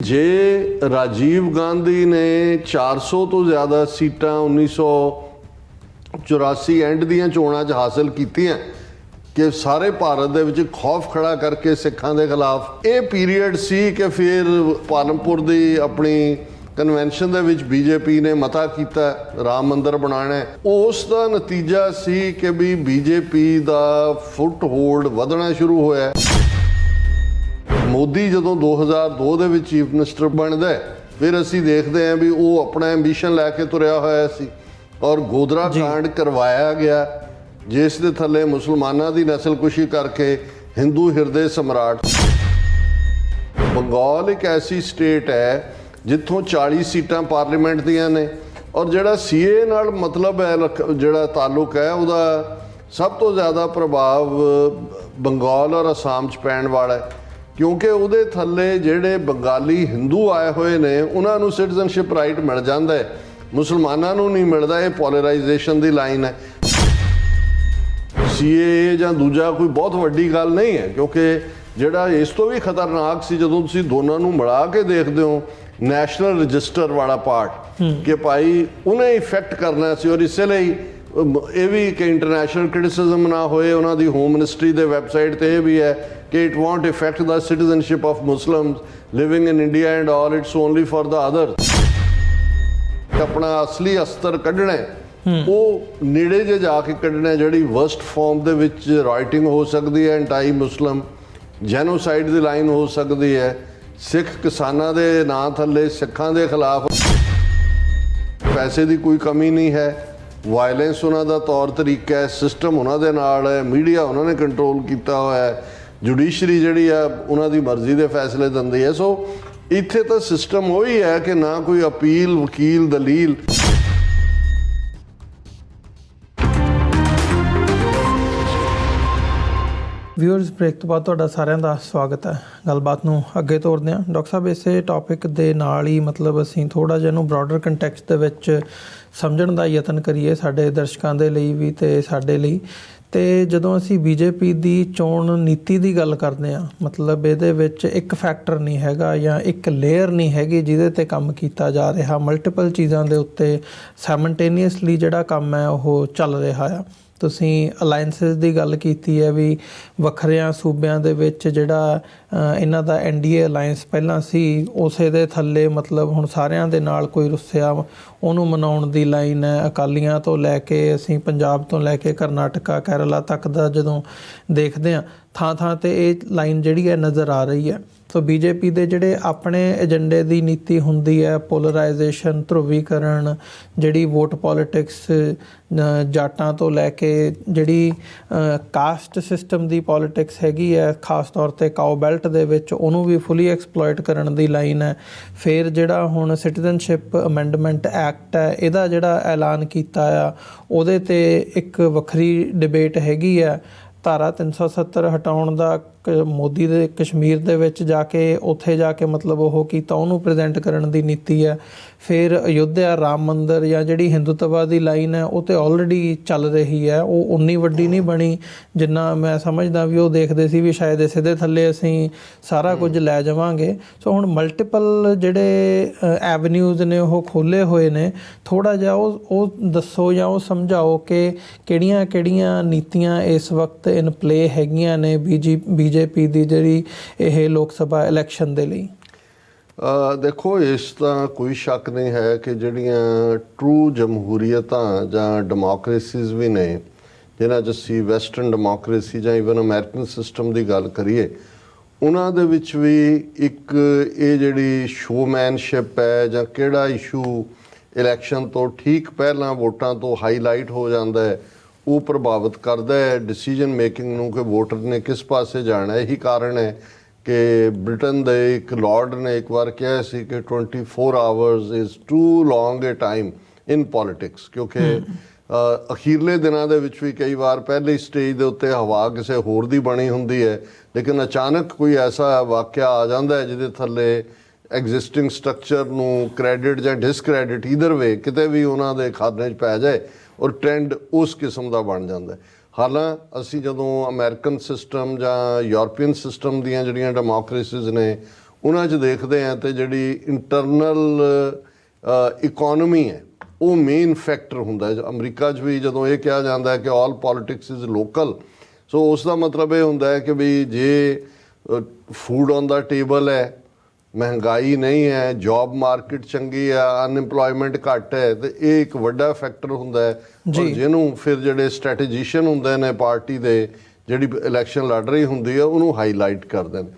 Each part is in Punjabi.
ਜੇ ਰਾਜੀਵ ਗਾਂਧੀ ਨੇ 400 ਤੋਂ ਜ਼ਿਆਦਾ ਸੀਟਾਂ 1984 ਐਂਡ ਦੀਆਂ ਚੋਣਾਂ 'ਚ ਹਾਸਲ ਕੀਤੀਆਂ ਕਿ ਸਾਰੇ ਭਾਰਤ ਦੇ ਵਿੱਚ ਖੌਫ ਖੜਾ ਕਰਕੇ ਸਿੱਖਾਂ ਦੇ ਖਿਲਾਫ, ਇਹ ਪੀਰੀਅਡ ਸੀ ਕਿ ਫਿਰ ਪਾਲਮਪੁਰ ਦੀ ਆਪਣੀ ਕਨਵੈਨਸ਼ਨ ਦੇ ਵਿੱਚ ਬੀਜੇਪੀ ਨੇ ਮਤਾ ਕੀਤਾ ਰਾਮ ਮੰਦਿਰ ਬਣਾਉਣਾ। ਉਸ ਦਾ ਨਤੀਜਾ ਸੀ ਕਿ ਵੀ ਬੀਜੇਪੀ ਦਾ ਫੁੱਟ ਹੋਲਡ ਵਧਣਾ ਸ਼ੁਰੂ ਹੋਇਆ। ਮੋਦੀ ਜਦੋਂ 2002 ਦੇ ਵਿੱਚ ਚੀਫ ਮਿਨਿਸਟਰ ਬਣਦਾ ਫਿਰ ਅਸੀਂ ਦੇਖਦੇ ਹਾਂ ਵੀ ਉਹ ਆਪਣਾ ਐਂਬੀਸ਼ਨ ਲੈ ਕੇ ਤੁਰਿਆ ਹੋਇਆ ਸੀ ਔਰ ਗੋਦਰਾ ਕਾਂਡ ਕਰਵਾਇਆ ਗਿਆ, ਜਿਸ ਦੇ ਥੱਲੇ ਮੁਸਲਮਾਨਾਂ ਦੀ ਨਸਲਕੁਸ਼ੀ ਕਰਕੇ ਹਿੰਦੂ ਹਿਰਦੇ ਸਮਰਾਟ। ਬੰਗਾਲ ਇੱਕ ਐਸੀ ਸਟੇਟ ਹੈ ਜਿੱਥੋਂ 40 ਸੀਟਾਂ ਪਾਰਲੀਮੈਂਟ ਦੀਆਂ ਨੇ ਔਰ ਜਿਹੜਾ ਸੀਏ ਨਾਲ ਮਤਲਬ ਹੈ, ਜਿਹੜਾ ਤਾਲੁਕ ਹੈ, ਉਹਦਾ ਸਭ ਤੋਂ ਜ਼ਿਆਦਾ ਪ੍ਰਭਾਵ ਬੰਗਾਲ ਔਰ ਅਸਾਮ 'ਚ ਪੈਣ ਵਾਲਾ ਹੈ, ਕਿਉਂਕਿ ਉਹਦੇ ਥੱਲੇ ਜਿਹੜੇ ਬੰਗਾਲੀ ਹਿੰਦੂ ਆਏ ਹੋਏ ਨੇ ਉਹਨਾਂ ਨੂੰ ਸਿਟੀਜ਼ਨਸ਼ਿਪ ਰਾਈਟ ਮਿਲ ਜਾਂਦਾ ਹੈ, ਮੁਸਲਮਾਨਾਂ ਨੂੰ ਨਹੀਂ ਮਿਲਦਾ। ਇਹ ਪੋਲਰਾਈਜੇਸ਼ਨ ਦੀ ਲਾਈਨ ਹੈ। ਸੀਏ ਜਾਂ ਦੂਜਾ ਕੋਈ ਬਹੁਤ ਵੱਡੀ ਗੱਲ ਨਹੀਂ ਹੈ, ਕਿਉਂਕਿ ਜਿਹੜਾ ਇਸ ਤੋਂ ਵੀ ਖਤਰਨਾਕ ਸੀ ਜਦੋਂ ਤੁਸੀਂ ਦੋਨਾਂ ਨੂੰ ਮਿਲਾ ਕੇ ਦੇਖਦੇ ਹੋ, ਨੈਸ਼ਨਲ ਰਜਿਸਟਰ ਵਾਲਾ ਪਾਰਟ ਕਿ ਭਾਈ ਉਹਨੇ ਇਫੈਕਟ ਕਰਨਾ ਸੀ ਔਰ ਇਸੇ ਲਈ ਇਹ ਵੀ ਕਿ ਇੰਟਰਨੈਸ਼ਨਲ ਕ੍ਰਿਟਿਸਿਜ਼ਮ ਨਾ ਹੋਏ। ਉਹਨਾਂ ਦੀ ਹੋਮ ਮਿਨਿਸਟਰੀ ਦੇ ਵੈਬਸਾਈਟ ਤੇ ਇਹ ਵੀ ਹੈ ਕਿ it won't effect the citizenship of Muslims living in India and all, it's only for the other. ਆਪਣਾ ਅਸਲੀ ਅਸਤਰ ਕੱਢਣਾ ਉਹ ਨੇੜੇ ਜੇ ਜਾ ਕੇ ਕੱਢਣਾ, ਜਿਹੜੀ ਵਰਸਟ ਫਾਰਮ ਦੇ ਵਿੱਚ ਰਾਈਟਿੰਗ ਹੋ ਸਕਦੀ ਹੈ, ਐਂਟਾਈ ਮੁਸਲਿਮ ਜੈਨੋਸਾਈਡ ਦੀ ਲਾਈਨ ਹੋ ਸਕਦੀ ਹੈ, ਸਿੱਖ ਕਿਸਾਨਾਂ ਦੇ ਨਾਂ ਥੱਲੇ ਸਿੱਖਾਂ ਦੇ ਖਿਲਾਫ। ਪੈਸੇ ਦੀ ਕੋਈ ਕਮੀ ਨਹੀਂ ਹੈ, ਵਾਇਲੈਂਸ ਉਹਨਾਂ ਦਾ ਤੌਰ ਤਰੀਕਾ ਹੈ, ਸਿਸਟਮ ਉਹਨਾਂ ਦੇ ਨਾਲ ਹੈ, ਮੀਡੀਆ ਉਹਨਾਂ ਨੇ ਕੰਟਰੋਲ ਕੀਤਾ ਹੋਇਆ ਹੈ, ਜੁਡੀਸ਼ਰੀ ਜਿਹੜੀ ਆ ਉਹਨਾਂ ਦੀ ਮਰਜ਼ੀ ਦੇ ਫੈਸਲੇ ਦਿੰਦੀ ਹੈ। ਸੋ ਇੱਥੇ ਤਾਂ ਸਿਸਟਮ ਉਹੀ ਹੈ ਕਿ ਨਾ ਕੋਈ ਅਪੀਲ, ਵਕੀਲ, ਦਲੀਲ। ਵਿਊਅਰਸ, ਬ੍ਰੇਕ ਤੋਂ ਬਾਅਦ ਤੁਹਾਡਾ ਸਾਰਿਆਂ ਦਾ ਸਵਾਗਤ ਹੈ। ਗੱਲਬਾਤ ਨੂੰ ਅੱਗੇ ਤੋਰਦੇ ਹਾਂ। ਡਾਕਟਰ ਸਾਹਿਬ, ਇਸੇ ਟੌਪਿਕ ਦੇ ਨਾਲ ਹੀ ਮਤਲਬ ਅਸੀਂ ਥੋੜ੍ਹਾ ਜਿਹਾ ਇਹਨੂੰ ਬਰੋਡਰ ਕੰਟੈਕਸਟ ਦੇ ਵਿੱਚ ਸਮਝਣ ਦਾ ਯਤਨ ਕਰੀਏ, ਸਾਡੇ ਦਰਸ਼ਕਾਂ ਦੇ ਲਈ ਵੀ ਅਤੇ ਸਾਡੇ ਲਈ। ਅਤੇ ਜਦੋਂ ਅਸੀਂ ਬੀਜੇਪੀ ਦੀ ਚੋਣ ਨੀਤੀ ਦੀ ਗੱਲ ਕਰਦੇ ਹਾਂ, ਮਤਲਬ ਇਹਦੇ ਵਿੱਚ ਇੱਕ ਫੈਕਟਰ ਨਹੀਂ ਹੈਗਾ ਜਾਂ ਇੱਕ ਲੇਅਰ ਨਹੀਂ ਹੈਗੀ ਜਿਹਦੇ 'ਤੇ ਕੰਮ ਕੀਤਾ ਜਾ ਰਿਹਾ, ਮਲਟੀਪਲ ਚੀਜ਼ਾਂ ਦੇ ਉੱਤੇ ਸਾਈਮਲਟੇਨੀਅਸਲੀ ਜਿਹੜਾ ਕੰਮ ਹੈ ਉਹ ਚੱਲ ਰਿਹਾ ਆ। ਤੁਸੀਂ ਅਲਾਇੰਸਿਸ ਦੀ ਗੱਲ ਕੀਤੀ ਹੈ ਵੀ ਵੱਖਰਿਆਂ ਸੂਬਿਆਂ ਦੇ ਵਿੱਚ ਜਿਹੜਾ ਇਹਨਾਂ ਦਾ NDA ਅਲਾਇੰਸ ਪਹਿਲਾਂ ਸੀ, ਉਸੇ ਦੇ ਥੱਲੇ ਮਤਲਬ ਹੁਣ ਸਾਰਿਆਂ ਦੇ ਨਾਲ ਕੋਈ ਰੁੱਸਿਆ ਉਹਨੂੰ ਮਨਾਉਣ ਦੀ ਲਾਈਨ ਹੈ। ਅਕਾਲੀਆਂ ਤੋਂ ਲੈ ਕੇ ਅਸੀਂ ਪੰਜਾਬ ਤੋਂ ਲੈ ਕੇ ਕਰਨਾਟਕਾ, ਕੇਰਲਾ ਤੱਕ ਦਾ ਜਦੋਂ ਦੇਖਦੇ ਹਾਂ, ਥਾਂ ਥਾਂ 'ਤੇ ਇਹ ਲਾਈਨ ਜਿਹੜੀ ਹੈ ਨਜ਼ਰ ਆ ਰਹੀ ਹੈ। ਸੋ ਬੀਜੇਪੀ ਦੇ ਜਿਹੜੇ ਆਪਣੇ ਏਜੰਡੇ ਦੀ ਨੀਤੀ ਹੁੰਦੀ ਹੈ, ਪੋਲਰਾਈਜੇਸ਼ਨ, ਧਰੁਵੀਕਰਨ, ਜਿਹੜੀ ਵੋਟ ਪੋਲੀਟਿਕਸ, ਜਾਟਾਂ ਤੋਂ ਲੈ ਕੇ ਜਿਹੜੀ ਕਾਸਟ ਸਿਸਟਮ ਦੀ ਪੋਲੀਟਿਕਸ ਹੈਗੀ ਹੈ, ਖਾਸ ਤੌਰ 'ਤੇ ਕਾਓ ਬੈਲਟ ਦੇ ਵਿੱਚ, ਉਹਨੂੰ ਵੀ ਫੁੱਲੀ ਐਕਸਪਲੋਇਟ ਕਰਨ ਦੀ ਲਾਈਨ ਹੈ। ਫਿਰ ਜਿਹੜਾ ਹੁਣ ਸਿਟੀਜ਼ਨਸ਼ਿਪ ਅਮੈਂਡਮੈਂਟ ਐਕਟ ਹੈ, ਇਹਦਾ ਜਿਹੜਾ ਐਲਾਨ ਕੀਤਾ ਆ, ਉਹਦੇ 'ਤੇ ਇੱਕ ਵੱਖਰੀ ਡਿਬੇਟ ਹੈਗੀ ਹੈ। ਧਾਰਾ 370 ਹਟਾਉਣ ਦਾ ਮੋਦੀ ਦੇ ਕਸ਼ਮੀਰ ਦੇ ਵਿੱਚ ਜਾ ਕੇ ਉੱਥੇ ਜਾ ਕੇ ਮਤਲਬ ਉਹ ਕੀਤਾ, ਉਹਨੂੰ ਪ੍ਰੈਜ਼ੈਂਟ ਕਰਨ ਦੀ ਨੀਤੀ ਹੈ। ਫਿਰ ਅਯੋਧਿਆ, ਰਾਮ ਮੰਦਿਰ ਜਾਂ ਜਿਹੜੀ ਹਿੰਦੂਤਵਾਦੀ ਲਾਈਨ ਹੈ ਉਹ ਤਾਂ ਆਲਰੇਡੀ ਚੱਲ ਰਹੀ ਹੈ, ਉਹ ਉਨੀ ਵੱਡੀ ਨਹੀਂ ਬਣੀ ਜਿੰਨਾ ਮੈਂ ਸਮਝਦਾ ਵੀ ਉਹ ਦੇਖਦੇ ਸੀ ਵੀ ਸ਼ਾਇਦ ਇਸੇ ਦੇ ਥੱਲੇ ਅਸੀਂ ਸਾਰਾ ਕੁਝ ਲੈ ਜਾਵਾਂਗੇ। ਸੋ ਹੁਣ ਮਲਟੀਪਲ ਜਿਹੜੇ ਐਵਨਿਊਜ਼ ਨੇ ਉਹ ਖੋਲ੍ਹੇ ਹੋਏ ਨੇ। ਥੋੜ੍ਹਾ ਜਿਹਾ ਉਹ ਦੱਸੋ ਜਾਂ ਉਹ ਸਮਝਾਓ ਕਿ ਕਿਹੜੀਆਂ ਕਿਹੜੀਆਂ ਨੀਤੀਆਂ ਇਸ ਵਕਤ ਇਨ ਪਲੇ ਹੈਗੀਆਂ ਨੇ ਬੀਜੇਪੀ ਦੀ ਜਿਹੜੀ ਇਹ ਲੋਕ ਸਭਾ ਇਲੈਕਸ਼ਨ ਦੇ ਲਈ। ਦੇਖੋ, ਇਸ ਤਾਂ ਕੋਈ ਸ਼ੱਕ ਨਹੀਂ ਹੈ ਕਿ ਜਿਹੜੀਆਂ ਟਰੂ ਜਮਹੂਰੀਅਤਾਂ ਜਾਂ ਡੈਮੋਕਰੇਸੀਜ਼ ਵੀ ਨੇ, ਜਿਨ੍ਹਾਂ 'ਚ ਅਸੀਂ ਵੈਸਟਰਨ ਡੈਮੋਕਰੇਸੀ ਜਾਂ ਈਵਨ ਅਮਰੀਕਨ ਸਿਸਟਮ ਦੀ ਗੱਲ ਕਰੀਏ, ਉਹਨਾਂ ਦੇ ਵਿੱਚ ਵੀ ਇੱਕ ਇਹ ਜਿਹੜੀ ਸ਼ੋਮੈਨਸ਼ਿਪ ਹੈ ਜਾਂ ਕਿਹੜਾ ਇਸ਼ੂ ਇਲੈਕਸ਼ਨ ਤੋਂ ਠੀਕ ਪਹਿਲਾਂ ਵੋਟਾਂ ਤੋਂ ਹਾਈਲਾਈਟ ਹੋ ਜਾਂਦਾ ਹੈ, ਉਹ ਪ੍ਰਭਾਵਿਤ ਕਰਦਾ ਹੈ ਡਿਸੀਜਨ ਮੇਕਿੰਗ ਨੂੰ ਕਿ ਵੋਟਰ ਨੇ ਕਿਸ ਪਾਸੇ ਜਾਣਾ। ਇਹੀ ਕਾਰਨ ਹੈ ਕਿ ਬ੍ਰਿਟਨ ਦੇ ਇੱਕ ਲਾਰਡ ਨੇ ਇੱਕ ਵਾਰ ਕਿਹਾ ਸੀ ਕਿ 24 hours is too long a time in politics, ਕਿਉਂਕਿ ਅਖੀਰਲੇ ਦਿਨਾਂ ਦੇ ਵਿੱਚ ਵੀ ਕਈ ਵਾਰ ਪਹਿਲੀ ਸਟੇਜ ਦੇ ਉੱਤੇ ਹਵਾ ਕਿਸੇ ਹੋਰ ਦੀ ਬਣੀ ਹੁੰਦੀ ਹੈ, ਲੇਕਿਨ ਅਚਾਨਕ ਕੋਈ ਐਸਾ ਵਾਕਿਆ ਆ ਜਾਂਦਾ ਹੈ ਜਿਹਦੇ ਥੱਲੇ ਐਗਜ਼ਿਸਟਿੰਗ ਸਟਰਕਚਰ ਨੂੰ ਕ੍ਰੈਡਿਟ ਜਾਂ ਡਿਸਕ੍ਰੈਡਿਟ ਈਦਰ ਵੇ ਕਿਤੇ ਵੀ ਉਹਨਾਂ ਦੇ ਖਾਤੇ 'ਚ ਪੈ ਜਾਏ ਔਰ ਟ੍ਰੈਂਡ ਉਸ ਕਿਸਮ ਦਾ ਬਣ ਜਾਂਦਾ। ਹਾਲਾਂ ਅਸੀਂ ਜਦੋਂ ਅਮਰੀਕਨ ਸਿਸਟਮ ਜਾਂ ਯੂਰਪੀਅਨ ਸਿਸਟਮ ਦੀਆਂ ਜਿਹੜੀਆਂ ਡੈਮੋਕਰੇਸੀਜ਼ ਨੇ ਉਹਨਾਂ 'ਚ ਦੇਖਦੇ ਹਾਂ ਤੇ ਜਿਹੜੀ ਇੰਟਰਨਲ ਇਕੋਨਮੀ ਹੈ ਉਹ ਮੇਨ ਫੈਕਟਰ ਹੁੰਦਾ ਹੈ। ਅਮਰੀਕਾ 'ਚ ਵੀ ਜਦੋਂ ਇਹ ਕਿਹਾ ਜਾਂਦਾ ਹੈ ਕਿ ਆਲ ਪੋਲੀਟਿਕਸ ਇਜ਼ ਲੋਕਲ, ਸੋ ਉਸ ਦਾ ਮਤਲਬ ਇਹ ਹੁੰਦਾ ਹੈ ਕਿ ਵੀ ਜੇ ਫੂਡ ਔਨ ਦਾ ਟੇਬਲ ਹੈ, ਮਹਿੰਗਾਈ ਨਹੀਂ ਹੈ, ਜੌਬ ਮਾਰਕੀਟ ਚੰਗੀ ਆ, ਅਨਇੰਪਲੋਇਮੈਂਟ ਘੱਟ ਹੈ, ਤੇ ਇਹ ਇੱਕ ਵੱਡਾ ਫੈਕਟਰ ਹੁੰਦਾ ਹੈ। ਔਰ ਜਿਹਨੂੰ ਫਿਰ ਜਿਹੜੇ ਸਟ੍ਰੈਟੇਜੀਸ਼ੀਅਨ ਹੁੰਦੇ ਨੇ ਪਾਰਟੀ ਦੇ, ਜਿਹੜੀ ਇਲੈਕਸ਼ਨ ਲੜ ਰਹੀ ਹੁੰਦੀ ਹੈ, ਉਹਨੂੰ ਹਾਈਲਾਈਟ ਕਰਦੇ ਨੇ।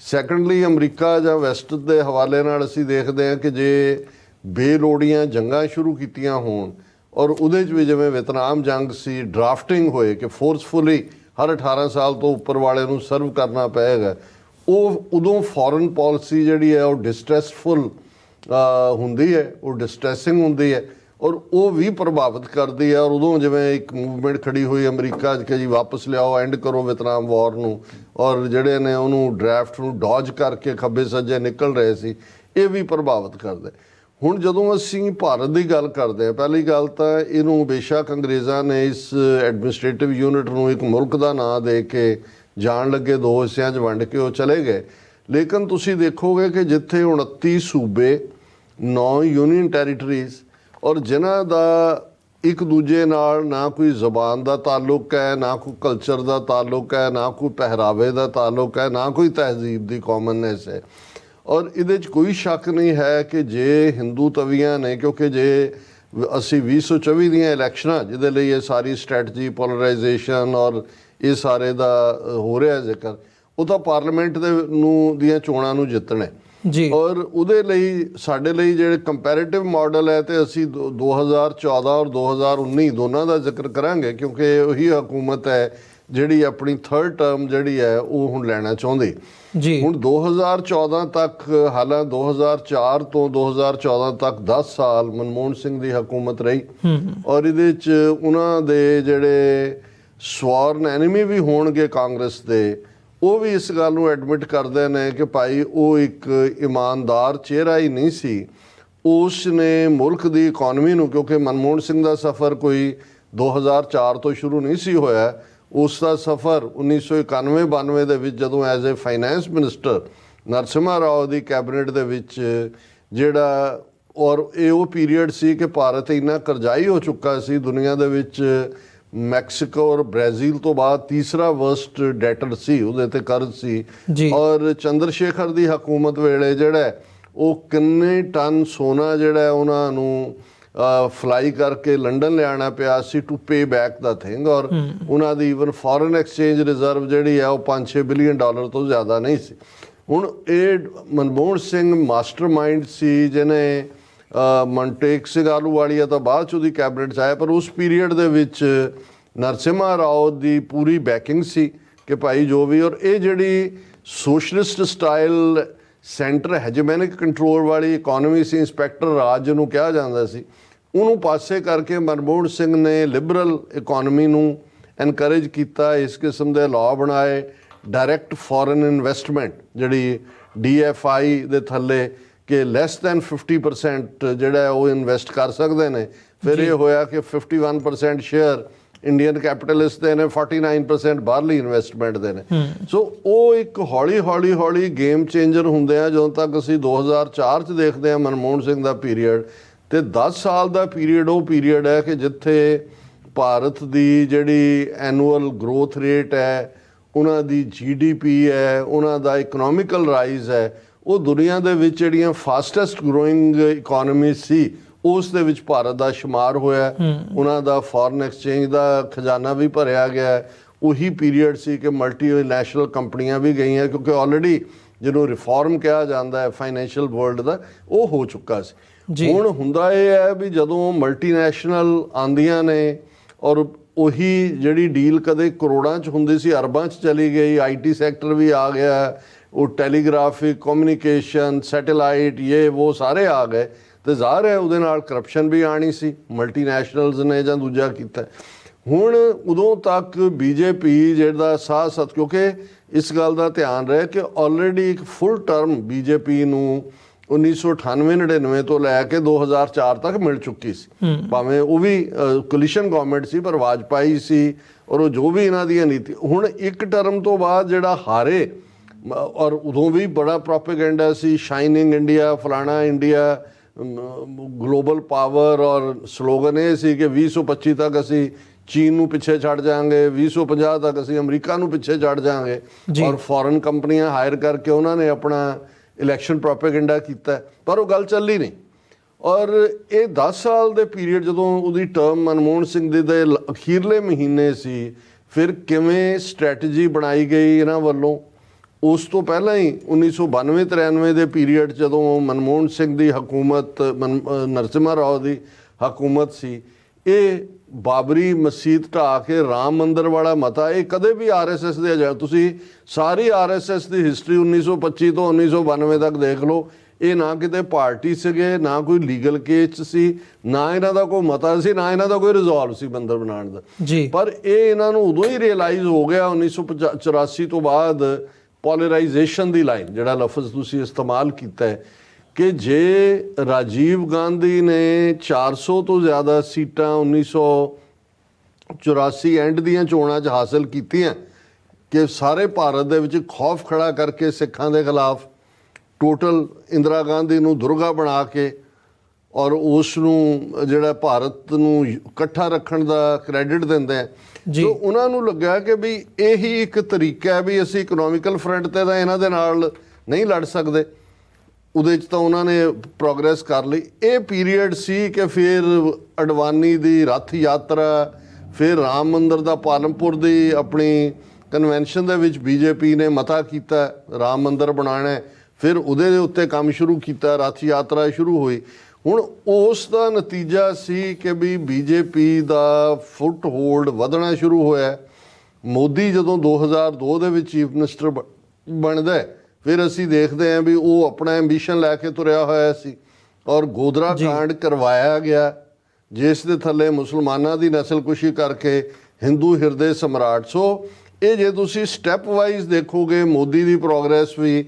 ਸੈਕੰਡਲੀ, ਅਮਰੀਕਾ ਜਾਂ ਵੈਸਟ ਦੇ ਹਵਾਲੇ ਨਾਲ ਅਸੀਂ ਦੇਖਦੇ ਹਾਂ ਕਿ ਜੇ ਬੇਲੋੜੀਆਂ ਜੰਗਾਂ ਸ਼ੁਰੂ ਕੀਤੀਆਂ ਹੋਣ, ਔਰ ਉਹਦੇ 'ਚ ਵੀ ਜਿਵੇਂ ਵੀਅਤਨਾਮ ਜੰਗ ਸੀ, ਡਰਾਫਟਿੰਗ ਹੋਏ ਕਿ ਫੋਰਸਫੁਲੀ ਹਰ 18 ਸਾਲ ਤੋਂ ਉੱਪਰ ਵਾਲੇ ਨੂੰ ਸਰਵ ਕਰਨਾ ਪਏਗਾ, ਉਹ ਉਦੋਂ ਫੋਰਨ ਪਾਲਿਸੀ ਜਿਹੜੀ ਹੈ ਉਹ ਡਿਸਟ੍ਰੈਸਫੁਲ ਹੁੰਦੀ ਹੈ, ਉਹ ਡਿਸਟ੍ਰੈਸਿੰਗ ਹੁੰਦੀ ਹੈ, ਔਰ ਉਹ ਵੀ ਪ੍ਰਭਾਵਿਤ ਕਰਦੀ ਹੈ। ਔਰ ਉਦੋਂ ਜਿਵੇਂ ਇੱਕ ਮੂਵਮੈਂਟ ਖੜੀ ਹੋਈ ਅਮਰੀਕਾ 'ਚ ਕਿ ਜੀ ਵਾਪਸ ਲਿਆਓ, ਐਂਡ ਕਰੋ ਵੀਅਤਨਾਮ ਵਾਰ ਨੂੰ, ਔਰ ਜਿਹੜੇ ਨੇ ਉਹਨੂੰ ਡਰਾਫਟ ਨੂੰ ਡੌਜ ਕਰਕੇ ਖੱਬੇ ਸੱਜੇ ਨਿਕਲ ਰਹੇ ਸੀ, ਇਹ ਵੀ ਪ੍ਰਭਾਵਿਤ ਕਰਦੇ। ਹੁਣ ਜਦੋਂ ਅਸੀਂ ਭਾਰਤ ਦੀ ਗੱਲ ਕਰਦੇ ਹਾਂ, ਪਹਿਲੀ ਗੱਲ ਤਾਂ ਇਹਨੂੰ ਬੇਸ਼ੱਕ ਅੰਗਰੇਜ਼ਾਂ ਨੇ ਇਸ ਐਡਮਿਨਿਸਟ੍ਰੇਟਿਵ ਯੂਨਿਟ ਨੂੰ ਇੱਕ ਮੁਲਕ ਦਾ ਨਾਂ ਦੇ ਕੇ ਜਾਣ ਲੱਗੇ 2 ਹਿੱਸਿਆਂ 'ਚ ਵੰਡ ਕੇ ਉਹ ਚਲੇ ਗਏ, ਲੇਕਿਨ ਤੁਸੀਂ ਦੇਖੋਗੇ ਕਿ ਜਿੱਥੇ 29 ਸੂਬੇ, 9 ਯੂਨੀਅਨ ਟੈਰੀਟਰੀਜ਼, ਔਰ ਜਿਨ੍ਹਾਂ ਦਾ ਇੱਕ ਦੂਜੇ ਨਾਲ ਨਾ ਕੋਈ ਜ਼ਬਾਨ ਦਾ ਤਾਲੁਕ ਹੈ, ਨਾ ਕੋਈ ਕਲਚਰ ਦਾ ਤਾਲੁਕ ਹੈ, ਨਾ ਕੋਈ ਪਹਿਰਾਵੇ ਦਾ ਤਾਲੁਕ ਹੈ, ਨਾ ਕੋਈ ਤਹਿਜ਼ੀਬ ਦੀ ਕਾਮਨਨੈਸ ਹੈ। ਔਰ ਇਹਦੇ 'ਚ ਕੋਈ ਸ਼ੱਕ ਨਹੀਂ ਹੈ ਕਿ ਜੇ ਹਿੰਦੂ ਤਵੀਆਂ ਨੇ, ਕਿਉਂਕਿ ਜੇ ਅਸੀਂ 2024 ਦੀਆਂ ਇਲੈਕਸ਼ਨਾਂ ਜਿਹਦੇ ਲਈ ਇਹ ਸਾਰੀ ਸਟ੍ਰੈਟਜੀ, ਪੋਲਰਾਈਜੇਸ਼ਨ ਔਰ ਇਹ ਸਾਰੇ ਦਾ ਹੋ ਰਿਹਾ ਜ਼ਿਕਰ, ਉਹ ਤਾਂ ਪਾਰਲੀਮੈਂਟ ਦੇ ਦੀਆਂ ਚੋਣਾਂ ਨੂੰ ਜਿੱਤਣਾ ਜੀ। ਔਰ ਉਹਦੇ ਲਈ ਸਾਡੇ ਲਈ ਜਿਹੜੇ ਕੰਪੈਰੀਟਿਵ ਮਾਡਲ ਹੈ, ਤੇ ਅਸੀਂ 2014 ਔਰ 2019 ਦੋਨਾਂ ਦਾ ਜ਼ਿਕਰ ਕਰਾਂਗੇ, ਕਿਉਂਕਿ ਉਹੀ ਹਕੂਮਤ ਹੈ ਜਿਹੜੀ ਆਪਣੀ 3rd ਟਰਮ ਜਿਹੜੀ ਹੈ ਉਹ ਹੁਣ ਲੈਣਾ ਚਾਹੁੰਦੀ ਜੀ। ਹੁਣ 2014 ਤੱਕ, ਹਾਲਾਂਕਿ 2004 ਤੋਂ 2014 ਤੱਕ 10 ਸਾਲ ਮਨਮੋਹਨ ਸਿੰਘ ਦੀ ਹਕੂਮਤ ਰਹੀ, ਔਰ ਇਹਦੇ 'ਚ ਉਹਨਾਂ ਦੇ ਜਿਹੜੇ ਸਵਾਰਨ ਐਨੀਮੀ ਵੀ ਹੋਣਗੇ ਕਾਂਗਰਸ ਦੇ, ਉਹ ਵੀ ਇਸ ਗੱਲ ਨੂੰ ਐਡਮਿਟ ਕਰਦੇ ਨੇ ਕਿ ਭਾਈ ਉਹ ਇੱਕ ਇਮਾਨਦਾਰ ਚਿਹਰਾ ਹੀ ਨਹੀਂ ਸੀ। ਉਸ ਨੇ ਮੁਲਕ ਦੀ ਇਕੋਨਮੀ ਨੂੰ, ਕਿਉਂਕਿ ਮਨਮੋਹਨ ਸਿੰਘ ਦਾ ਸਫ਼ਰ ਕੋਈ 2004 ਤੋਂ ਸ਼ੁਰੂ ਨਹੀਂ ਸੀ ਹੋਇਆ, ਉਸ ਦਾ ਸਫ਼ਰ 1991-92 ਦੇ ਵਿੱਚ ਜਦੋਂ as a finance minister Narasimha Rao the cabinet ਦੇ ਵਿੱਚ ਜਿਹੜਾ, ਔਰ ਇਹ ਉਹ ਪੀਰੀਅਡ ਸੀ ਕਿ ਭਾਰਤ ਇੰਨਾ ਕਰਜ਼ਾਈ ਹੋ ਚੁੱਕਾ ਸੀ, ਦੁਨੀਆ ਦੇ ਵਿੱਚ ਮੈਕਸੀਕੋ ਔਰ ਬ੍ਰਾਜ਼ੀਲ ਤੋਂ ਬਾਅਦ ਤੀਸਰਾ ਵਰਸਟ ਡੈਟਰ ਸੀ, ਉਹਦੇ ਤੇ ਕਰਜ਼ ਸੀ। ਔਰ ਚੰਦਰ ਸ਼ੇਖਰ ਦੀ ਹਕੂਮਤ ਵੇਲੇ ਜਿਹੜਾ ਉਹ ਕਿੰਨੇ ਟਨ ਸੋਨਾ ਜਿਹੜਾ ਉਹਨਾਂ ਨੂੰ ਫਲਾਈ ਕਰਕੇ ਲੰਡਨ ਲਿਆਉਣਾ ਪਿਆ ਸੀ ਟੂ ਪੇ ਬੈਕ ਦਾ ਥਿੰਗ, ਔਰ ਉਹਨਾਂ ਦੀ ਈਵਨ ਫੋਰਨ ਐਕਸਚੇਂਜ ਰਿਜ਼ਰਵ ਜਿਹੜੀ ਹੈ ਉਹ $5-6 ਬਿਲੀਅਨ ਤੋਂ ਜ਼ਿਆਦਾ ਨਹੀਂ ਸੀ। ਹੁਣ ਇਹ ਮਨਮੋਹਨ ਸਿੰਘ ਮਾਸਟਰਮਾਈਂਡ ਸੀ, ਜਿਹਨੇ ਮਨਟੇਕ ਸਿੰਘ ਆਹਲੂਵਾਲੀਆ ਤਾਂ ਬਾਅਦ 'ਚ ਉਹਦੀ ਕੈਬਨਿਟ 'ਚ ਆਇਆ, ਪਰ ਉਸ ਪੀਰੀਅਡ ਦੇ ਵਿੱਚ ਨਰਸਿਮਹਾ ਰਾਓ ਦੀ ਪੂਰੀ ਬੈਕਿੰਗ ਸੀ ਕਿ ਭਾਈ ਜੋ ਵੀ, ਔਰ ਇਹ ਜਿਹੜੀ ਸੋਸ਼ਲਿਸਟ ਸਟਾਈਲ ਸੈਂਟਰ ਹੈਜਮੈਨਿਕ ਕੰਟਰੋਲ ਵਾਲੀ ਇਕੋਨਮੀ ਸੀ, ਇੰਸਪੈਕਟਰ ਰਾਜ ਜਿਹਨੂੰ ਕਿਹਾ ਜਾਂਦਾ ਸੀ, ਉਹਨੂੰ ਪਾਸੇ ਕਰਕੇ ਮਨਮੋਹਨ ਸਿੰਘ ਨੇ ਲਿਬਰਲ ਇਕੋਨਮੀ ਨੂੰ ਐਨਕਰੇਜ ਕੀਤਾ। ਇਸ ਕਿਸਮ ਦੇ ਲਾਅ ਬਣਾਏ, ਡਾਇਰੈਕਟ ਫੋਰਨ ਇਨਵੈਸਟਮੈਂਟ ਜਿਹੜੀ DFI ਦੇ ਥੱਲੇ ਕਿ ਲੈਸ ਦੈਨ 50% ਜਿਹੜਾ ਉਹ ਇਨਵੈਸਟ ਕਰ ਸਕਦੇ ਨੇ। ਫਿਰ ਇਹ ਹੋਇਆ ਕਿ 51% ਸ਼ੇਅਰ ਇੰਡੀਅਨ ਕੈਪੀਟਲਿਸਟ ਦੇ ਨੇ, 49% ਬਾਹਰਲੀ ਇਨਵੈਸਟਮੈਂਟ ਦੇ ਨੇ। ਸੋ ਉਹ ਇੱਕ ਹੌਲੀ ਗੇਮ ਚੇਂਜਰ ਹੁੰਦੇ ਆ। ਜਦੋਂ ਤੱਕ ਅਸੀਂ 2004 'ਚ ਦੇਖਦੇ ਹਾਂ ਮਨਮੋਹਨ ਸਿੰਘ ਦਾ ਪੀਰੀਅਡ, ਤੇ 10 ਸਾਲ ਦਾ ਪੀਰੀਅਡ ਉਹ ਪੀਰੀਅਡ ਹੈ ਕਿ ਜਿੱਥੇ ਭਾਰਤ ਦੀ ਜਿਹੜੀ ਐਨੂਅਲ ਗਰੋਥ ਰੇਟ ਹੈ, ਉਹਨਾਂ ਦੀ GDP ਹੈ, ਉਹਨਾਂ ਦਾ ਇਕਨੋਮਿਕਲ ਰਾਈਜ਼ ਹੈ, ਉਹ ਦੁਨੀਆ ਦੇ ਵਿੱਚ ਜਿਹੜੀਆਂ ਫਾਸਟੈਸਟ ਗਰੋਇੰਗ ਇਕੋਨਮੀ ਸੀ ਉਸ ਦੇ ਵਿੱਚ ਭਾਰਤ ਦਾ ਸ਼ੁਮਾਰ ਹੋਇਆ। ਉਹਨਾਂ ਦਾ ਫੋਰਨ ਐਕਸਚੇਂਜ ਦਾ ਖਜ਼ਾਨਾ ਵੀ ਭਰਿਆ ਗਿਆ। ਉਹੀ ਪੀਰੀਅਡ ਸੀ ਕਿ ਮਲਟੀਨੈਸ਼ਨਲ ਕੰਪਨੀਆਂ ਵੀ ਗਈਆਂ, ਕਿਉਂਕਿ ਆਲਰੇਡੀ ਜਿਹਨੂੰ ਰਿਫਾਰਮ ਕਿਹਾ ਜਾਂਦਾ ਹੈ ਫਾਈਨੈਂਸ਼ੀਅਲ ਵਰਲਡ ਦਾ, ਉਹ ਹੋ ਚੁੱਕਾ ਸੀ। ਹੁਣ ਹੁੰਦਾ ਇਹ ਹੈ ਵੀ ਜਦੋਂ ਮਲਟੀਨੈਸ਼ਨਲ ਆਉਂਦੀਆਂ ਨੇ, ਔਰ ਉਹੀ ਜਿਹੜੀ ਡੀਲ ਕਦੇ ਕਰੋੜਾਂ 'ਚ ਹੁੰਦੀ ਸੀ ਅਰਬਾਂ 'ਚ ਚਲੀ ਗਈ। IT ਸੈਕਟਰ ਵੀ ਆ ਗਿਆ, ਉਹ ਟੈਲੀਗ੍ਰਾਫਿਕ, ਕਮਿਊਨੀਕੇਸ਼ਨ, ਸੈਟੇਲਾਈਟ, ਇਹ ਉਹ ਸਾਰੇ ਆ ਗਏ, ਤੇ ਜ਼ਾਹਰ ਹੈ ਉਹਦੇ ਨਾਲ ਕਰਪਸ਼ਨ ਵੀ ਆਣੀ ਸੀ, ਮਲਟੀਨੈਸ਼ਨਲਸ ਨੇ ਜਾਂ ਦੂਜਾ ਕੀਤਾ। ਹੁਣ ਉਦੋਂ ਤੱਕ BJP ਜਿਹੜਾ ਸਾਹ ਸਤ, ਕਿਉਂਕਿ ਇਸ ਗੱਲ ਦਾ ਧਿਆਨ ਰਹੇ ਕਿ ਆਲਰੇਡੀ ਇੱਕ ਫੁੱਲ ਟਰਮ BJP ਨੂੰ 1998-99 ਤੋਂ ਲੈ ਕੇ 2004 ਤੱਕ ਮਿਲ ਚੁੱਕੀ ਸੀ। ਭਾਵੇਂ ਉਹ ਵੀ ਕੋਲੀਸ਼ਨ ਗਵਰਨਮੈਂਟ ਸੀ, ਪਰ ਵਾਜਪਾਈ ਸੀ, ਔਰ ਉਹ ਜੋ ਵੀ ਇਹਨਾਂ ਦੀਆਂ ਨੀਤੀ। ਹੁਣ ਇੱਕ ਟਰਮ ਤੋਂ ਬਾਅਦ ਜਿਹੜਾ ਹਾਰੇ ਔਰ ਉਦੋਂ ਵੀ ਬੜਾ ਪ੍ਰੋਪੇਗੈਂਡਾ ਸੀ, ਸ਼ਾਈਨਿੰਗ ਇੰਡੀਆ, ਫਲਾਣਾ ਇੰਡੀਆ, ਗਲੋਬਲ ਪਾਵਰ, ਔਰ ਸਲੋਗਨ ਇਹ ਸੀ ਕਿ 2025 ਤੱਕ ਅਸੀਂ ਚੀਨ ਨੂੰ ਪਿੱਛੇ ਛੱਡ ਜਾਾਂਗੇ, 2050 ਤੱਕ ਅਸੀਂ ਅਮਰੀਕਾ ਨੂੰ ਪਿੱਛੇ ਛੱਡ ਜਾਾਂਗੇ। ਔਰ ਫੋਰਨ ਕੰਪਨੀਆਂ ਹਾਇਰ ਕਰਕੇ ਉਹਨਾਂ ਨੇ ਆਪਣਾ ਇਲੈਕਸ਼ਨ ਪ੍ਰੋਪੇਗੈਂਡਾ ਕੀਤਾ, ਪਰ ਉਹ ਗੱਲ ਚੱਲੀ ਨਹੀਂ। ਔਰ ਇਹ 10 ਸਾਲ ਦੇ ਪੀਰੀਅਡ ਜਦੋਂ ਉਹਦੀ ਟਰਮ ਮਨਮੋਹਨ ਸਿੰਘ ਦੀ ਦੇ ਅਖੀਰਲੇ ਮਹੀਨੇ ਸੀ, ਫਿਰ ਕਿਵੇਂ ਸਟ੍ਰੈਟਜੀ ਬਣਾਈ ਗਈ ਇਹਨਾਂ ਵੱਲੋਂ। ਉਸ ਤੋਂ ਪਹਿਲਾਂ ਹੀ 1992-93 ਦੇ ਪੀਰੀਅਡ ਜਦੋਂ ਮਨਮੋਹਨ ਸਿੰਘ ਦੀ ਹਕੂਮਤ, ਨਰਸਿਮਹਾ ਰਾਓ ਦੀ ਹਕੂਮਤ ਸੀ, ਇਹ ਬਾਬਰੀ ਮਸਜਿਦ ਢਾਹ ਕੇ ਰਾਮ ਮੰਦਰ ਵਾਲਾ ਮਤਾ, ਇਹ ਕਦੇ ਵੀ RSS ਦੇ ਏਜੰਟ, ਤੁਸੀਂ ਸਾਰੀ RSS ਦੀ ਹਿਸਟਰੀ 1925 ਤੋਂ 1992 ਤੱਕ ਦੇਖ ਲਓ, ਇਹ ਨਾ ਕਿਤੇ ਪਾਰਟੀ ਸੀਗੇ, ਨਾ ਕੋਈ ਲੀਗਲ ਕੇਸ ਸੀ, ਨਾ ਇਹਨਾਂ ਦਾ ਕੋਈ ਮਤਾ ਸੀ, ਨਾ ਇਹਨਾਂ ਦਾ ਕੋਈ ਰਿਜ਼ੋਲਵ ਸੀ ਮੰਦਰ ਬਣਾਉਣ ਦਾ ਜੀ। ਪਰ ਇਹ ਇਹਨਾਂ ਨੂੰ ਉਦੋਂ ਹੀ ਰਿਅਲਾਈਜ਼ ਹੋ ਗਿਆ 1984 ਤੋਂ ਬਾਅਦ, ਪੋਲਰਾਈਜੇਸ਼ਨ ਦੀ ਲਾਈਨ, ਜਿਹੜਾ ਲਫ਼ਜ਼ ਤੁਸੀਂ ਇਸਤੇਮਾਲ ਕੀਤਾ ਹੈ, ਕਿ ਜੇ ਰਾਜੀਵ ਗਾਂਧੀ ਨੇ 400 ਤੋਂ ਜ਼ਿਆਦਾ ਸੀਟਾਂ 1984 ਐਂਡ ਦੀਆਂ ਚੋਣਾਂ 'ਚ ਹਾਸਲ ਕੀਤੀਆਂ, ਕਿ ਸਾਰੇ ਭਾਰਤ ਦੇ ਵਿੱਚ ਖੌਫ ਖੜਾ ਕਰਕੇ ਸਿੱਖਾਂ ਦੇ ਖਿਲਾਫ, ਟੋਟਲ ਇੰਦਰਾ ਗਾਂਧੀ ਨੂੰ ਦੁਰਗਾ ਬਣਾ ਕੇ, ਔਰ ਉਸ ਨੂੰ ਜਿਹੜਾ ਭਾਰਤ ਨੂੰ ਇਕੱਠਾ ਰੱਖਣ ਦਾ ਕ੍ਰੈਡਿਟ ਦਿੰਦੇ ਆ, ਤਾਂ ਉਹਨਾਂ ਨੂੰ ਲੱਗਾ ਕਿ ਵੀ ਇਹੀ ਇੱਕ ਤਰੀਕਾ ਹੈ ਵੀ ਅਸੀਂ ਇਕਨੋਮਿਕਲ ਫਰੰਟ ਤੇ ਤਾਂ ਇਹਨਾਂ ਦੇ ਨਾਲ ਨਹੀਂ ਲੜ ਸਕਦੇ। ਉਹਦੇ 'ਚ ਤਾਂ ਉਹਨਾਂ ਨੇ ਪ੍ਰੋਗਰੈਸ ਕਰ ਲਈ। ਇਹ ਪੀਰੀਅਡ ਸੀ ਕਿ ਫਿਰ ਅਡਵਾਨੀ ਦੀ ਰੱਥ ਯਾਤਰਾ, ਫਿਰ ਰਾਮ ਮੰਦਰ ਦਾ ਪਾਲਮਪੁਰ ਦੀ ਆਪਣੀ ਕਨਵੈਨਸ਼ਨ ਦੇ ਵਿੱਚ BJP ਨੇ ਮਤਾ ਕੀਤਾ ਰਾਮ ਮੰਦਰ ਬਣਾਉਣਾ, ਫਿਰ ਉਹਦੇ ਉੱਤੇ ਕੰਮ ਸ਼ੁਰੂ ਕੀਤਾ, ਰੱਥ ਯਾਤਰਾ ਸ਼ੁਰੂ ਹੋਈ। ਹੁਣ ਉਸ ਦਾ ਨਤੀਜਾ ਸੀ ਕਿ ਵੀ BJP ਦਾ ਫੁੱਟ ਹੋਲਡ ਵਧਣਾ ਸ਼ੁਰੂ ਹੋਇਆ। ਮੋਦੀ ਜਦੋਂ 2002 ਦੇ ਵਿੱਚ ਚੀਫ ਮਿਨਿਸਟਰ ਬਣਦਾ, ਫਿਰ ਅਸੀਂ ਦੇਖਦੇ ਹਾਂ ਵੀ ਉਹ ਆਪਣਾ ਐਂਬੀਸ਼ਨ ਲੈ ਕੇ ਤੁਰਿਆ ਹੋਇਆ ਸੀ, ਔਰ ਗੋਧਰਾ ਕਾਂਡ ਕਰਵਾਇਆ ਗਿਆ, ਜਿਸ ਦੇ ਥੱਲੇ ਮੁਸਲਮਾਨਾਂ ਦੀ ਨਸਲਕੁਸ਼ੀ ਕਰਕੇ ਹਿੰਦੂ ਹਿਰਦੇ ਸਮਰਾਟ। ਸੋ ਇਹ ਜੇ ਤੁਸੀਂ ਸਟੈਪ ਵਾਈਜ਼ ਦੇਖੋਗੇ, ਮੋਦੀ ਦੀ ਪ੍ਰੋਗਰੈਸ ਵੀ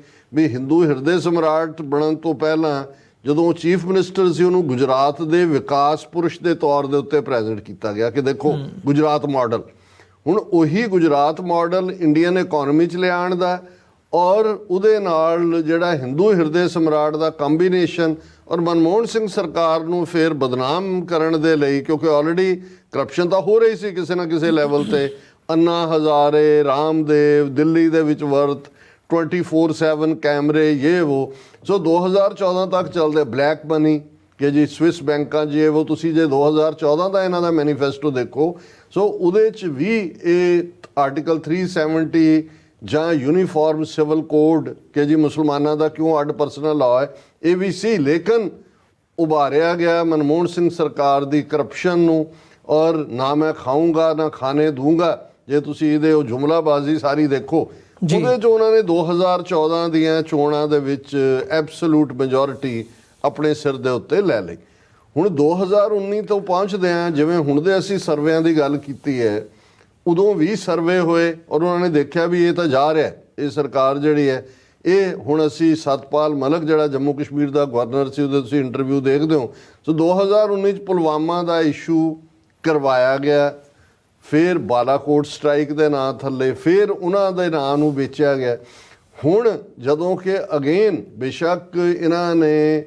ਹਿੰਦੂ ਹਿਰਦੇ ਸਮਰਾਟ ਬਣਨ ਤੋਂ ਪਹਿਲਾਂ ਜਦੋਂ ਚੀਫ ਮਿਨਿਸਟਰ ਸੀ, ਉਹਨੂੰ ਗੁਜਰਾਤ ਦੇ ਵਿਕਾਸ ਪੁਰਸ਼ ਦੇ ਤੌਰ ਦੇ ਉੱਤੇ ਪ੍ਰੈਜ਼ੈਂਟ ਕੀਤਾ ਗਿਆ ਕਿ ਦੇਖੋ ਗੁਜਰਾਤ ਮਾਡਲ। ਹੁਣ ਉਹੀ ਗੁਜਰਾਤ ਮਾਡਲ ਇੰਡੀਅਨ ਇਕੋਨਮੀ 'ਚ ਲਿਆਉਣ ਦਾ, ਔਰ ਉਹਦੇ ਨਾਲ ਜਿਹੜਾ ਹਿੰਦੂ ਹਿਰਦੇ ਸਮਰਾਟ ਦਾ ਕੰਬੀਨੇਸ਼ਨ, ਔਰ ਮਨਮੋਹਨ ਸਿੰਘ ਸਰਕਾਰ ਨੂੰ ਫਿਰ ਬਦਨਾਮ ਕਰਨ ਦੇ ਲਈ, ਕਿਉਂਕਿ ਆਲਰੇਡੀ ਕਰਪਸ਼ਨ ਤਾਂ ਹੋ ਰਹੀ ਸੀ ਕਿਸੇ ਨਾ ਕਿਸੇ ਲੈਵਲ ਤੇ, ਅੰਨਾ ਹਜ਼ਾਰੇ, ਰਾਮਦੇਵ, ਦਿੱਲੀ ਦੇ ਵਿੱਚ ਵਰਤ 24/7 ਕੈਮਰੇ, ਇਹ ਉਹ। ਸੋ 2014 ਤੱਕ ਚੱਲਦੇ ਬਲੈਕ ਮਨੀ, ਕਿ ਜੀ ਸਵਿਸ ਬੈਂਕਾਂ ਜੇ ਉਹ, ਤੁਸੀਂ ਜੇ 2014 ਦਾ ਇਹਨਾਂ ਦਾ ਮੈਨੀਫੈਸਟੋ ਦੇਖੋ, ਸੋ ਉਹਦੇ 'ਚ ਵੀ ਇਹ ਆਰਟੀਕਲ 370 ਜਾਂ ਯੂਨੀਫਾਰਮ ਸਿਵਲ ਕੋਡ, ਕਿ ਜੀ ਮੁਸਲਮਾਨਾਂ ਦਾ ਕਿਉਂ ਅੱਡ ਪਰਸਨਲ ਲਾਅ ਹੈ, ਇਹ ਵੀ ਸੀ। ਲੇਕਿਨ ਉਭਾਰਿਆ ਗਿਆ ਮਨਮੋਹਨ ਸਿੰਘ ਸਰਕਾਰ ਦੀ ਕਰਪਸ਼ਨ ਨੂੰ, ਔਰ ਨਾ ਮੈਂ ਖਾਊਂਗਾ ਨਾ ਖਾਣੇ ਦੂੰਗਾ, ਜੇ ਤੁਸੀਂ ਇਹਦੇ ਉਹ ਜੁਮਲਾਬਾਜ਼ੀ ਸਾਰੀ ਦੇਖੋ, ਉਹਦੇ 'ਚ ਉਹਨਾਂ ਨੇ 2014 ਦੀਆਂ ਚੋਣਾਂ ਦੇ ਵਿੱਚ ਐਬਸੋਲੂਟ ਮੈਜੋਰਿਟੀ ਆਪਣੇ ਸਿਰ ਦੇ ਉੱਤੇ ਲੈ ਲਈ। ਹੁਣ 2019 ਤੋਂ ਪਹੁੰਚਦੇ ਹਾਂ, ਜਿਵੇਂ ਹੁਣ ਦੇ ਅਸੀਂ ਸਰਵੇਆਂ ਦੀ ਗੱਲ ਕੀਤੀ ਹੈ, ਉਦੋਂ ਵੀ ਸਰਵੇ ਹੋਏ, ਔਰ ਉਹਨਾਂ ਨੇ ਦੇਖਿਆ ਵੀ ਇਹ ਤਾਂ ਜਾ ਰਿਹਾ, ਇਹ ਸਰਕਾਰ ਜਿਹੜੀ ਹੈ ਇਹ। ਹੁਣ ਅਸੀਂ ਸਤਪਾਲ ਮਲਕ ਜਿਹੜਾ ਜੰਮੂ ਕਸ਼ਮੀਰ ਦਾ ਗਵਰਨਰ ਸੀ, ਉਹਦੇ ਤੁਸੀਂ ਇੰਟਰਵਿਊ ਦੇਖਦੇ ਹੋ। ਸੋ 2019 'ਚ ਪੁਲਵਾਮਾ ਦਾ ਇਸ਼ੂ ਕਰਵਾਇਆ ਗਿਆ, ਫਿਰ ਬਾਲਾਕੋਟ ਸਟ੍ਰਾਈਕ ਦੇ ਨਾਂ ਥੱਲੇ ਫਿਰ ਉਹਨਾਂ ਦੇ ਨਾਂ ਨੂੰ ਵੇਚਿਆ ਗਿਆ। ਹੁਣ ਜਦੋਂ ਕਿ ਅਗੇਨ ਬੇਸ਼ੱਕ ਇਹਨਾਂ ਨੇ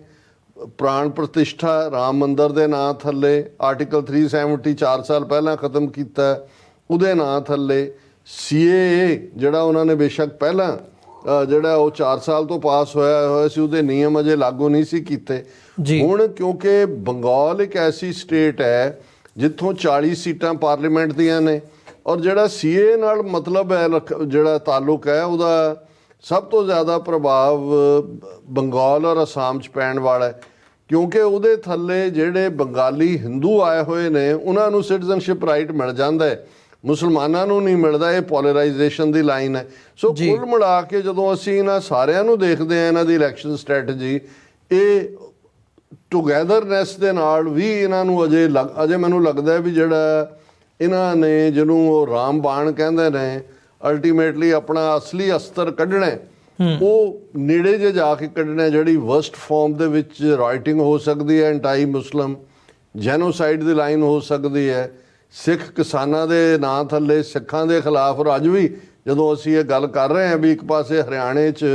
ਪ੍ਰਾਣ ਪ੍ਰਤਿਸ਼ਠਾ ਰਾਮ ਮੰਦਰ ਦੇ ਨਾਂ ਥੱਲੇ ਆਰਟੀਕਲ 370 4 ਸਾਲ ਪਹਿਲਾਂ ਖਤਮ ਕੀਤਾ, ਉਹਦੇ ਨਾਂ ਥੱਲੇ CAA ਜਿਹੜਾ ਉਹਨਾਂ ਨੇ ਬੇਸ਼ੱਕ ਪਹਿਲਾਂ ਜਿਹੜਾ ਉਹ 4 ਸਾਲ ਤੋਂ ਪਾਸ ਹੋਇਆ ਸੀ, ਉਹਦੇ ਨਿਯਮ ਅਜੇ ਲਾਗੂ ਨਹੀਂ ਸੀ ਕੀਤੇ। ਹੁਣ ਕਿਉਂਕਿ ਬੰਗਾਲ ਇੱਕ ਐਸੀ ਸਟੇਟ ਹੈ ਜਿੱਥੋਂ 40 ਸੀਟਾਂ ਪਾਰਲੀਮੈਂਟ ਦੀਆਂ ਨੇ, ਔਰ ਜਿਹੜਾ CAA ਨਾਲ ਮਤਲਬ ਹੈ, ਜਿਹੜਾ ਤਾਲੁਕ ਹੈ, ਉਹਦਾ ਸਭ ਤੋਂ ਜ਼ਿਆਦਾ ਪ੍ਰਭਾਵ ਬੰਗਾਲ ਔਰ ਅਸਾਮ 'ਚ ਪੈਣ ਵਾਲਾ ਹੈ, ਕਿਉਂਕਿ ਉਹਦੇ ਥੱਲੇ ਜਿਹੜੇ ਬੰਗਾਲੀ ਹਿੰਦੂ ਆਏ ਹੋਏ ਨੇ ਉਹਨਾਂ ਨੂੰ ਸਿਟੀਜ਼ਨਸ਼ਿਪ ਰਾਈਟ ਮਿਲ ਜਾਂਦਾ ਹੈ, ਮੁਸਲਮਾਨਾਂ ਨੂੰ ਨਹੀਂ ਮਿਲਦਾ। ਇਹ ਪੋਲਰਾਈਜੇਸ਼ਨ ਦੀ ਲਾਈਨ ਹੈ। ਸੋ ਕੁੱਲ ਮਿਲਾ ਕੇ ਜਦੋਂ ਅਸੀਂ ਇਹਨਾਂ ਸਾਰਿਆਂ ਨੂੰ ਦੇਖਦੇ ਹਾਂ, ਇਹਨਾਂ ਦੀ ਇਲੈਕਸ਼ਨ ਸਟ੍ਰੈਟਜੀ, ਇਹ ਟੁਗੈਦਰਨੈਸ ਦੇ ਨਾਲ ਵੀ ਇਹਨਾਂ ਨੂੰ ਅਜੇ ਮੈਨੂੰ ਲੱਗਦਾ ਵੀ ਜਿਹੜਾ ਇਹਨਾਂ ਨੇ, ਜਿਹਨੂੰ ਉਹ ਰਾਮ ਬਾਣ ਕਹਿੰਦੇ ਨੇ, ਅਲਟੀਮੇਟਲੀ ਆਪਣਾ ਅਸਲੀ ਅਸਤਰ ਕੱਢਣਾ, ਉਹ ਨੇੜੇ ਜੇ ਜਾ ਕੇ ਕੱਢਣਾ, ਜਿਹੜੀ ਵਰਸਟ ਫਾਰਮ ਦੇ ਵਿੱਚ ਰਾਈਟਿੰਗ ਹੋ ਸਕਦੀ ਹੈ, ਐਂਟਾਈ ਮੁਸਲਿਮ ਜੈਨੋਸਾਈਡ ਦੀ ਲਾਈਨ ਹੋ ਸਕਦੀ ਹੈ, ਸਿੱਖ ਕਿਸਾਨਾਂ ਦੇ ਨਾਂ ਥੱਲੇ ਸਿੱਖਾਂ ਦੇ ਖਿਲਾਫ, ਔਰ ਅੱਜ ਵੀ ਜਦੋਂ ਅਸੀਂ ਇਹ ਗੱਲ ਕਰ ਰਹੇ ਹਾਂ ਵੀ ਇੱਕ ਪਾਸੇ ਹਰਿਆਣੇ 'ਚ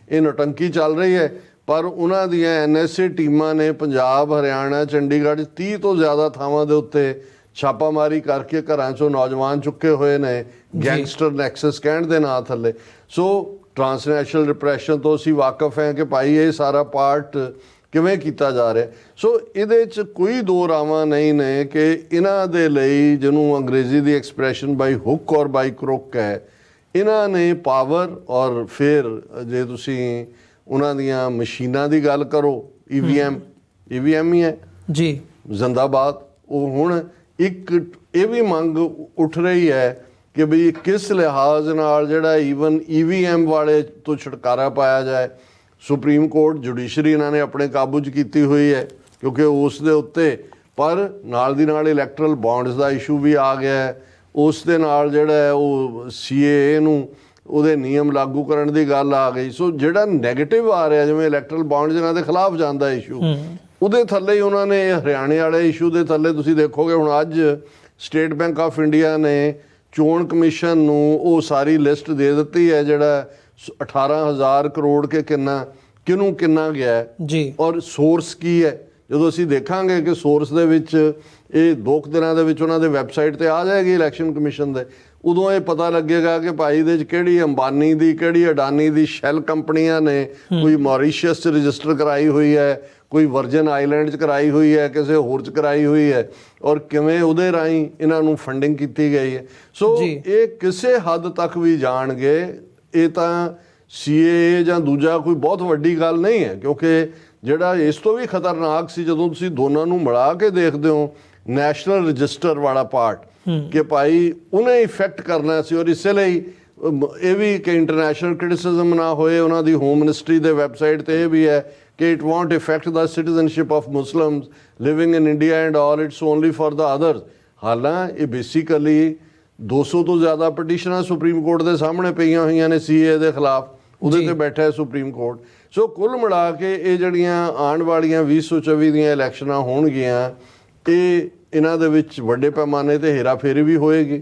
ਇਹ ਨੌਟੰਕੀ ਚੱਲ ਰਹੀ ਹੈ, ਪਰ ਉਹਨਾਂ ਦੀਆਂ NSA ਟੀਮਾਂ ਨੇ ਪੰਜਾਬ, ਹਰਿਆਣਾ, ਚੰਡੀਗੜ੍ਹ 30 ਤੋਂ ਜ਼ਿਆਦਾ ਥਾਵਾਂ ਦੇ ਉੱਤੇ ਛਾਪਾਮਾਰੀ ਕਰਕੇ ਘਰਾਂ 'ਚੋਂ ਨੌਜਵਾਨ ਚੁੱਕੇ ਹੋਏ ਨੇ, ਗੈਂਗਸਟਰ ਨੈਕਸਸ ਕਹਿਣ ਦੇ ਨਾਂ ਥੱਲੇ। ਸੋ ਟਰਾਂਸਨੈਸ਼ਨਲ ਰਿਪਰੈਸ਼ਨ ਤੋਂ ਅਸੀਂ ਵਾਕਿਫ ਹਾਂ ਕਿ ਭਾਈ ਇਹ ਸਾਰਾ ਪਾਰਟ ਕਿਵੇਂ ਕੀਤਾ ਜਾ ਰਿਹਾ। ਸੋ ਇਹਦੇ 'ਚ ਕੋਈ ਦੋ ਰਾਵਾਂ ਨਹੀਂ ਨੇ ਕਿ ਇਹਨਾਂ ਦੇ ਲਈ, ਜਿਹਨੂੰ ਅੰਗਰੇਜ਼ੀ ਦੀ ਐਕਸਪ੍ਰੈਸ਼ਨ ਬਾਈ ਹੁੱਕ ਔਰ ਬਾਈ ਕਰੁੱਕ ਹੈ, ਇਹਨਾਂ ਨੇ ਪਾਵਰ, ਔਰ ਫਿਰ ਜੇ ਤੁਸੀਂ ਉਹਨਾਂ ਦੀਆਂ ਮਸ਼ੀਨਾਂ ਦੀ ਗੱਲ ਕਰੋ, EVM ਹੀ ਹੈ ਜੀ, ਜ਼ਿੰਦਾਬਾਦ। ਉਹ ਹੁਣ ਇੱਕ ਇਹ ਵੀ ਮੰਗ ਉੱਠ ਰਹੀ ਹੈ ਕਿ ਵੀ ਕਿਸ ਲਿਹਾਜ਼ ਨਾਲ ਜਿਹੜਾ ਈਵਨ EVM ਵਾਲੇ ਤੋਂ ਛੁਟਕਾਰਾ ਪਾਇਆ ਜਾਏ। ਸੁਪਰੀਮ ਕੋਰਟ ਜੁਡੀਸ਼ਰੀ ਇਹਨਾਂ ਨੇ ਆਪਣੇ ਕਾਬੂ 'ਚ ਕੀਤੀ ਹੋਈ ਹੈ ਕਿਉਂਕਿ ਉਸ ਦੇ ਉੱਤੇ, ਪਰ ਨਾਲ ਦੀ ਨਾਲ ਇਲੈਕਟਰਲ ਬੌਂਡਸ ਦਾ ਇਸ਼ੂ ਵੀ ਆ ਗਿਆ ਹੈ। ਉਸ ਦੇ ਨਾਲ ਜਿਹੜਾ ਹੈ ਉਹ CAA ਨੂੰ ਉਹਦੇ ਨਿਯਮ ਲਾਗੂ ਕਰਨ ਦੀ ਗੱਲ ਆ ਗਈ। ਸੋ ਜਿਹੜਾ ਨੈਗੇਟਿਵ ਆ ਰਿਹਾ, ਜਿਵੇਂ ਇਲੈਕਟਰਲ ਬੌਂਡਸ ਇਹਨਾਂ ਦੇ ਖਿਲਾਫ ਜਾਂਦਾ ਇਸ਼ੂ, ਉਹਦੇ ਥੱਲੇ ਹੀ ਉਹਨਾਂ ਨੇ ਹਰਿਆਣੇ ਵਾਲੇ ਇਸ਼ੂ ਦੇ ਥੱਲੇ ਤੁਸੀਂ ਦੇਖੋਗੇ ਹੁਣ ਅੱਜ ਸਟੇਟ ਬੈਂਕ ਆਫ ਇੰਡੀਆ ਨੇ ਚੋਣ ਕਮਿਸ਼ਨ ਨੂੰ ਉਹ ਸਾਰੀ ਲਿਸਟ ਦੇ ਦਿੱਤੀ ਹੈ ਜਿਹੜਾ 18,000 ਕਰੋੜ ਕੇ ਕਿਹਨੂੰ ਕਿੰਨਾ ਗਿਆ ਜੀ, ਔਰ ਸੋਰਸ ਕੀ ਹੈ। ਜਦੋਂ ਅਸੀਂ ਦੇਖਾਂਗੇ ਕਿ ਸੋਰਸ ਦੇ ਵਿੱਚ ਇਹ 2 ਦਿਨਾਂ ਦੇ ਵਿੱਚ ਉਹਨਾਂ ਦੇ ਵੈਬਸਾਈਟ ਤੇ ਆ ਜਾਏਗੀ ਇਲੈਕਸ਼ਨ ਕਮਿਸ਼ਨ ਦੇ, ਉਦੋਂ ਇਹ ਪਤਾ ਲੱਗੇਗਾ ਕਿ ਭਾਈ ਇਹਦੇ 'ਚ ਕਿਹੜੀ ਅੰਬਾਨੀ ਦੀ, ਕਿਹੜੀ ਅਡਾਨੀ ਦੀ ਸ਼ੈਲ ਕੰਪਨੀਆਂ ਨੇ, ਕੋਈ ਮੌਰੀਸ਼ੀਅਸ 'ਚ ਰਜਿਸਟਰ ਕਰਾਈ ਹੋਈ ਹੈ, ਕੋਈ ਵਰਜਨ ਆਈਲੈਂਡ 'ਚ ਕਰਾਈ ਹੋਈ ਹੈ, ਕਿਸੇ ਹੋਰ 'ਚ ਕਰਾਈ ਹੋਈ ਹੈ, ਔਰ ਕਿਵੇਂ ਉਹਦੇ ਰਾਹੀਂ ਇਹਨਾਂ ਨੂੰ ਫੰਡਿੰਗ ਕੀਤੀ ਗਈ ਹੈ। ਸੋ ਇਹ ਕਿਸੇ ਹੱਦ ਤੱਕ ਵੀ ਜਾਣਗੇ। ਇਹ ਤਾਂ CAA ਜਾਂ ਦੂਜਾ ਕੋਈ ਬਹੁਤ ਵੱਡੀ ਗੱਲ ਨਹੀਂ ਹੈ, ਕਿਉਂਕਿ ਜਿਹੜਾ ਇਸ ਤੋਂ ਵੀ ਖਤਰਨਾਕ ਸੀ ਜਦੋਂ ਤੁਸੀਂ ਦੋਨਾਂ ਨੂੰ ਮਿਲਾ ਕੇ ਦੇਖਦੇ ਹੋ, ਨੈਸ਼ਨਲ ਰਜਿਸਟਰ ਵਾਲਾ ਪਾਰਟ, ਕਿ ਭਾਈ ਉਹਨੇ ਇਫੈਕਟ ਕਰਨਾ ਸੀ। ਔਰ ਇਸੇ ਲਈ ਇਹ ਵੀ ਕਿ ਇੰਟਰਨੈਸ਼ਨਲ ਕ੍ਰਿਟਿਸਿਜ਼ਮ ਨਾ ਹੋਏ, ਉਹਨਾਂ ਦੀ ਹੋਮ ਮਿਨਿਸਟਰੀ ਦੇ ਵੈਬਸਾਈਟ ਤੇ ਇਹ ਵੀ ਹੈ ਕਿ it won't effect the citizenship of Muslims living in India and all, it's only for the others. ਹਾਲਾਂਕਿ ਇਹ ਬੇਸਿਕਲੀ 200 ਤੋਂ ਜ਼ਿਆਦਾ ਪਟੀਸ਼ਨਾਂ ਸੁਪਰੀਮ ਕੋਰਟ ਦੇ ਸਾਹਮਣੇ ਪਈਆਂ ਹੋਈਆਂ ਨੇ CAA ਦੇ ਖਿਲਾਫ, ਉਹਦੇ ਤੇ ਬੈਠਾ ਹੈ ਸੁਪਰੀਮ ਕੋਰਟ। ਸੋ ਕੁੱਲ ਮਿਲਾ ਕੇ ਇਹ ਜਿਹੜੀਆਂ ਆਉਣ ਵਾਲੀਆਂ 2024 ਦੀਆਂ ਇਲੈਕਸ਼ਨਾਂ ਹੋਣਗੀਆਂ, ਇਹ ਇਹਨਾਂ ਦੇ ਵਿੱਚ ਵੱਡੇ ਪੈਮਾਨੇ ਤੇ ਹੇਰਾਫੇਰੀ ਵੀ ਹੋਏਗੀ।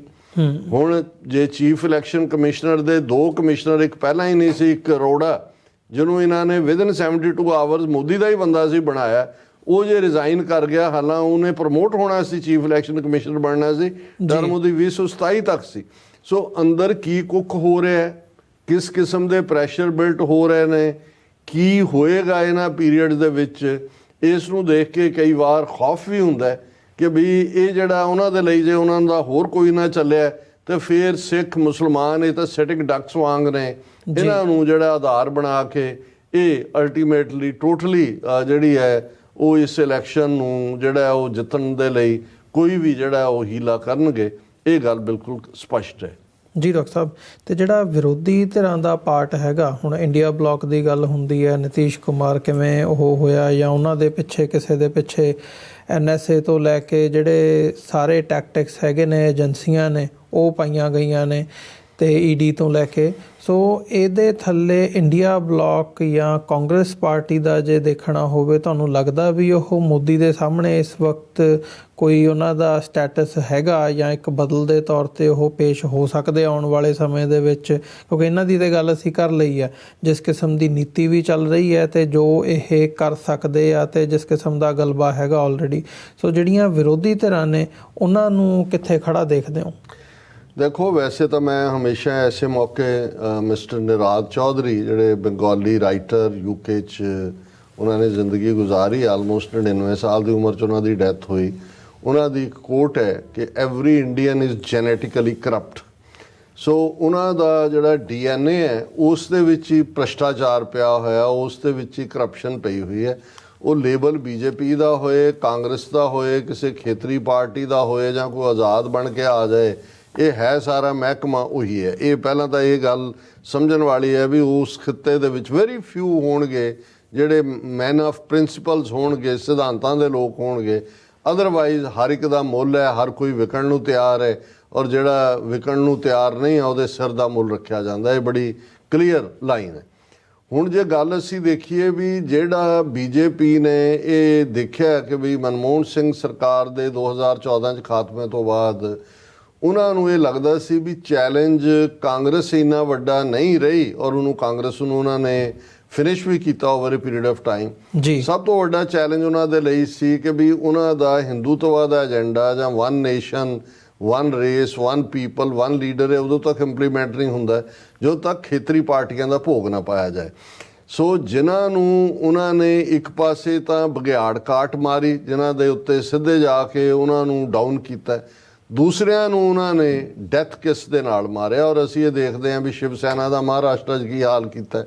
ਹੁਣ ਜੇ ਚੀਫ ਇਲੈਕਸ਼ਨ ਕਮਿਸ਼ਨਰ ਦੇ 2 ਕਮਿਸ਼ਨਰ, ਇੱਕ ਪਹਿਲਾਂ ਹੀ ਨਹੀਂ ਸੀ, ਇੱਕ ਅਰੋੜਾ ਜਿਹਨੂੰ ਇਹਨਾਂ ਨੇ ਵਿਦਨ 72 ਆਵਰਸ ਮੋਦੀ ਦਾ ਹੀ ਬੰਦਾ ਸੀ ਬਣਾਇਆ, ਉਹ ਜੇ ਰਿਜ਼ਾਈਨ ਕਰ ਗਿਆ, ਹਾਲਾਂਕਿ ਉਹਨੇ ਪ੍ਰਮੋਟ ਹੋਣਾ ਸੀ, ਚੀਫ ਇਲੈਕਸ਼ਨ ਕਮਿਸ਼ਨਰ ਬਣਨਾ ਸੀ, ਟਰਮ ਉਹਦੀ 2027 ਤੱਕ ਸੀ। ਸੋ ਅੰਦਰ ਕੀ ਕੁੱਖ ਹੋ ਰਿਹਾ ਹੈ, ਕਿਸ ਕਿਸਮ ਦੇ ਪ੍ਰੈਸ਼ਰ ਬਿਲਟ ਹੋ ਰਹੇ ਨੇ, ਕੀ ਹੋਏਗਾ ਇਹਨਾਂ ਪੀਰੀਅਡ ਦੇ ਵਿੱਚ, ਇਸ ਨੂੰ ਦੇਖ ਕੇ ਕਈ ਵਾਰ ਖੌਫ ਵੀ ਹੁੰਦਾ ਹੈ ਕਿ ਵੀ ਇਹ ਜਿਹੜਾ ਉਹਨਾਂ ਦੇ ਲਈ ਜੇ ਉਹਨਾਂ ਦਾ ਹੋਰ ਕੋਈ ਨਾ ਚੱਲਿਆ ਤੇ ਫਿਰ ਸਿੱਖ ਮੁਸਲਮਾਨ ਇਹ ਤਾਂ ਸਟੈਟਿਕ ਡਕਸ ਵਾਂਗ ਨੇ, ਇਹਨਾਂ ਨੂੰ ਜਿਹੜਾ ਆਧਾਰ ਬਣਾ ਕੇ ਇਹ ਅਲਟੀਮੇਟਲੀ ਟੋਟਲੀ ਜਿਹੜੀ ਹੈ ਉਹ ਇਸ ਇਲੈਕਸ਼ਨ ਨੂੰ ਜਿਹੜਾ ਉਹ ਜਿੱਤਣ ਦੇ ਲਈ ਕੋਈ ਵੀ ਜਿਹੜਾ ਉਹ ਹੀਲਾ ਕਰਨਗੇ। ਇਹ ਗੱਲ ਬਿਲਕੁਲ ਸਪਸ਼ਟ ਹੈ। ਜੀ ਡਾਕਟਰ ਸਾਹਿਬ, ਤੇ ਜਿਹੜਾ ਵਿਰੋਧੀ ਧਿਰਾਂ ਦਾ ਪਾਰਟ ਹੈਗਾ, ਹੁਣ ਇੰਡੀਆ ਬਲਾਕ ਦੀ ਗੱਲ ਹੁੰਦੀ ਹੈ, ਨਿਤੀਸ਼ ਕੁਮਾਰ ਕਿਵੇਂ ਉਹ ਹੋਇਆ, ਜਾਂ ਉਹਨਾਂ ਦੇ ਪਿੱਛੇ ਕਿਸੇ ਦੇ ਪਿੱਛੇ NSA ਤੋਂ ਲੈ ਕੇ ਜਿਹੜੇ ਸਾਰੇ ਟੈਕਟਿਕਸ ਹੈਗੇ ਨੇ, ਏਜੰਸੀਆਂ ਨੇ, ਉਹ ਪਾਈਆਂ ਗਈਆਂ ਨੇ, ਤੇ ED ਤੋਂ ਲੈ ਕੇ। ਸੋ ਇਹਦੇ ਥੱਲੇ ਇੰਡੀਆ ਬਲਾਕ ਜਾਂ ਕਾਂਗਰਸ ਪਾਰਟੀ ਦਾ ਜੇ ਦੇਖਣਾ ਹੋਵੇ, ਤੁਹਾਨੂੰ ਲੱਗਦਾ ਵੀ ਉਹ ਮੋਦੀ ਦੇ ਸਾਹਮਣੇ ਇਸ ਵਕਤ ਕੋਈ ਉਹਨਾਂ ਦਾ ਸਟੇਟਸ ਹੈਗਾ, ਜਾਂ ਇੱਕ ਬਦਲ ਦੇ ਤੌਰ ਤੇ ਉਹ ਪੇਸ਼ ਹੋ ਸਕਦੇ ਆਉਣ ਵਾਲੇ ਸਮੇਂ ਦੇ ਵਿੱਚ? ਕਿਉਂਕਿ ਇਹਨਾਂ ਦੀ ਤਾਂ ਗੱਲ ਅਸੀਂ ਕਰ ਲਈ ਹੈ, ਜਿਸ ਕਿਸਮ ਦੀ ਨੀਤੀ ਵੀ ਚੱਲ ਰਹੀ ਹੈ ਤੇ ਜੋ ਇਹ ਕਰ ਸਕਦੇ ਆ, ਤੇ ਜਿਸ ਕਿਸਮ ਦਾ ਗਲਬਾ ਹੈਗਾ ਆਲਰੇਡੀ। ਸੋ ਜਿਹੜੀਆਂ ਵਿਰੋਧੀ ਧਿਰਾਂ ਨੇ ਉਹਨਾਂ ਨੂੰ ਕਿੱਥੇ ਖੜਾ ਦੇਖਦੇ ਹੋ? ਦੇਖੋ, ਵੈਸੇ ਤਾਂ ਮੈਂ ਹਮੇਸ਼ਾ ਐਸੇ ਮੌਕੇ ਮਿਸਟਰ ਨਿਰਾਦ ਚੌਧਰੀ, ਜਿਹੜੇ ਬੰਗਾਲੀ ਰਾਈਟਰ, UK 'ਚ ਉਹਨਾਂ ਨੇ ਜ਼ਿੰਦਗੀ ਗੁਜ਼ਾਰੀ, ਆਲਮੋਸਟ 99 ਸਾਲ ਦੀ ਉਮਰ 'ਚ ਉਹਨਾਂ ਦੀ ਡੈਥ ਹੋਈ। ਉਹਨਾਂ ਦੀ ਇੱਕ ਕੋਟ ਹੈ ਕਿ every Indian is genetically corrupt. So ਉਹਨਾਂ ਦਾ ਜਿਹੜਾ DNA ਹੈ ਉਸ ਦੇ ਵਿੱਚ ਹੀ ਭ੍ਰਿਸ਼ਟਾਚਾਰ ਪਿਆ ਹੋਇਆ, ਉਸ ਦੇ ਵਿੱਚ ਹੀ ਕਰਪਸ਼ਨ ਪਈ ਹੋਈ ਹੈ। ਉਹ ਲੇਬਲ BJP ਦਾ ਹੋਏ, ਕਾਂਗਰਸ ਦਾ ਹੋਏ, ਕਿਸੇ ਖੇਤਰੀ ਪਾਰਟੀ ਦਾ ਹੋਏ, ਜਾਂ ਕੋਈ ਆਜ਼ਾਦ ਬਣ ਕੇ ਆ ਜਾਏ, ਇਹ ਹੈ ਸਾਰਾ ਮਹਿਕਮਾ ਉਹੀ ਹੈ। ਇਹ ਪਹਿਲਾਂ ਤਾਂ ਇਹ ਗੱਲ ਸਮਝਣ ਵਾਲੀ ਹੈ ਵੀ ਉਸ ਖਿੱਤੇ ਦੇ ਵਿੱਚ ਵੈਰੀ ਫਿਊ ਹੋਣਗੇ ਜਿਹੜੇ ਮੈਨ ਆਫ ਪ੍ਰਿੰਸੀਪਲਸ ਹੋਣਗੇ, ਸਿਧਾਂਤਾਂ ਦੇ ਲੋਕ ਹੋਣਗੇ। ਅਦਰਵਾਈਜ਼ ਹਰ ਇੱਕ ਦਾ ਮੁੱਲ ਹੈ, ਹਰ ਕੋਈ ਵਿਕਣ ਨੂੰ ਤਿਆਰ ਹੈ, ਔਰ ਜਿਹੜਾ ਵਿਕਣ ਨੂੰ ਤਿਆਰ ਨਹੀਂ ਹੈ ਉਹਦੇ ਸਿਰ ਦਾ ਮੁੱਲ ਰੱਖਿਆ ਜਾਂਦਾ। ਇਹ ਬੜੀ ਕਲੀਅਰ ਲਾਈਨ ਹੈ। ਹੁਣ ਜੇ ਗੱਲ ਅਸੀਂ ਦੇਖੀਏ ਵੀ ਜਿਹੜਾ BJP ਨੇ ਇਹ ਦੇਖਿਆ ਕਿ ਵੀ ਮਨਮੋਹਨ ਸਿੰਘ ਸਰਕਾਰ ਦੇ 2014 'ਚ ਖਾਤਮੇ ਤੋਂ ਬਾਅਦ ਉਹਨਾਂ ਨੂੰ ਇਹ ਲੱਗਦਾ ਸੀ ਵੀ ਚੈਲੰਜ ਕਾਂਗਰਸ ਇੰਨਾ ਵੱਡਾ ਨਹੀਂ ਰਹੀ ਔਰ ਉਹਨੂੰ ਕਾਂਗਰਸ ਨੂੰ ਉਹਨਾਂ ਨੇ ਫਿਨਿਸ਼ ਵੀ ਕੀਤਾ over a period of time. ਜੀ ਸਭ ਤੋਂ ਵੱਡਾ ਚੈਲੰਜ ਉਹਨਾਂ ਦੇ ਲਈ ਸੀ ਕਿ ਵੀ ਉਹਨਾਂ ਦਾ ਹਿੰਦੂਤਵਾ ਦਾ ਏਜੰਡਾ ਜਾਂ one nation one race one people one leader ਹੈ ਉਦੋਂ ਤੱਕ ਇੰਪਲੀਮੈਂਟ ਨਹੀਂ ਹੁੰਦਾ ਜਦੋਂ ਤੱਕ ਖੇਤਰੀ ਪਾਰਟੀਆਂ ਦਾ ਭੋਗ ਨਾ ਪਾਇਆ ਜਾਏ। ਸੋ ਜਿਨ੍ਹਾਂ ਨੂੰ ਉਹਨਾਂ ਨੇ ਇੱਕ ਪਾਸੇ ਤਾਂ ਬਘਿਆੜ ਕਾਟ ਮਾਰੀ, ਜਿਨ੍ਹਾਂ ਦੇ ਉੱਤੇ ਸਿੱਧੇ ਜਾ ਕੇ ਉਹਨਾਂ ਨੂੰ ਡਾਊਨ ਕੀਤਾ, ਦੂਸਰਿਆਂ ਨੂੰ ਉਹਨਾਂ ਨੇ ਡੈਥ ਕਿਸ ਦੇ ਨਾਲ ਮਾਰਿਆ। ਔਰ ਅਸੀਂ ਇਹ ਦੇਖਦੇ ਹਾਂ ਵੀ ਸ਼ਿਵ ਸੈਨਾ ਦਾ ਮਹਾਰਾਸ਼ਟਰ 'ਚ ਕੀ ਹਾਲ ਕੀਤਾ।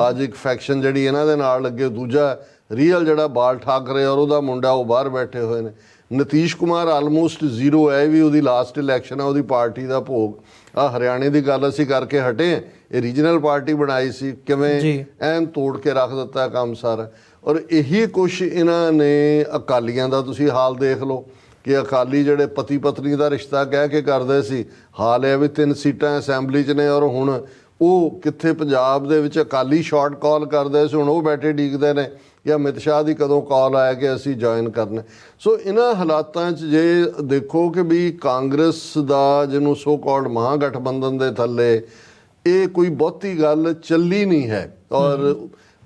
ਅੱਜ ਇੱਕ ਫੈਕਸ਼ਨ ਜਿਹੜੀ ਇਹਨਾਂ ਦੇ ਨਾਲ ਲੱਗੇ, ਦੂਜਾ ਰੀਅਲ ਜਿਹੜਾ ਬਾਲ ਠਾਕਰੇ ਔਰ ਉਹਦਾ ਮੁੰਡਾ ਉਹ ਬਾਹਰ ਬੈਠੇ ਹੋਏ ਨੇ। ਨਤੀਸ਼ ਕੁਮਾਰ ਆਲਮੋਸਟ ਜ਼ੀਰੋ ਹੈ, ਵੀ ਉਹਦੀ ਲਾਸਟ ਇਲੈਕਸ਼ਨ ਹੈ, ਉਹਦੀ ਪਾਰਟੀ ਦਾ ਭੋਗ। ਆ ਹਰਿਆਣੇ ਦੀ ਗੱਲ ਅਸੀਂ ਕਰਕੇ ਹਟੇ, ਇਹ ਰੀਜਨਲ ਪਾਰਟੀ ਬਣਾਈ ਸੀ, ਕਿਵੇਂ ਐਨ ਤੋੜ ਕੇ ਰੱਖ ਦਿੱਤਾ ਕੰਮ ਸਾਰਾ। ਔਰ ਇਹੀ ਕੁਛ ਇਹਨਾਂ ਨੇ ਅਕਾਲੀਆਂ ਦਾ ਤੁਸੀਂ ਹਾਲ ਦੇਖ ਲਓ ਕਿ ਅਕਾਲੀ ਜਿਹੜੇ ਪਤੀ ਪਤਨੀ ਦਾ ਰਿਸ਼ਤਾ ਕਹਿ ਕੇ ਕਰਦੇ ਸੀ, ਹਾਲ ਹੈ ਵੀ 3 ਸੀਟਾਂ ਅਸੈਂਬਲੀ 'ਚ ਨੇ ਔਰ ਹੁਣ ਉਹ ਕਿੱਥੇ ਪੰਜਾਬ ਦੇ ਵਿੱਚ ਅਕਾਲੀ ਸ਼ਾਰਟ ਕਾਲ ਕਰਦੇ ਸੀ, ਹੁਣ ਉਹ ਬੈਠੇ ਡੀਕਦੇ ਨੇ ਕਿ ਅਮਿਤ ਸ਼ਾਹ ਦੀ ਕਦੋਂ ਕਾਲ ਆਇਆ ਕਿ ਅਸੀਂ ਜੁਆਇਨ ਕਰਨਾ। ਸੋ ਇਹਨਾਂ ਹਾਲਾਤਾਂ 'ਚ ਜੇ ਦੇਖੋ ਕਿ ਵੀ ਕਾਂਗਰਸ ਦਾ ਜਿਹਨੂੰ ਸੋ ਕਾਲਡ ਮਹਾਗਠਬੰਧਨ ਦੇ ਥੱਲੇ ਇਹ ਕੋਈ ਬਹੁਤੀ ਗੱਲ ਚੱਲੀ ਨਹੀਂ ਹੈ। ਔਰ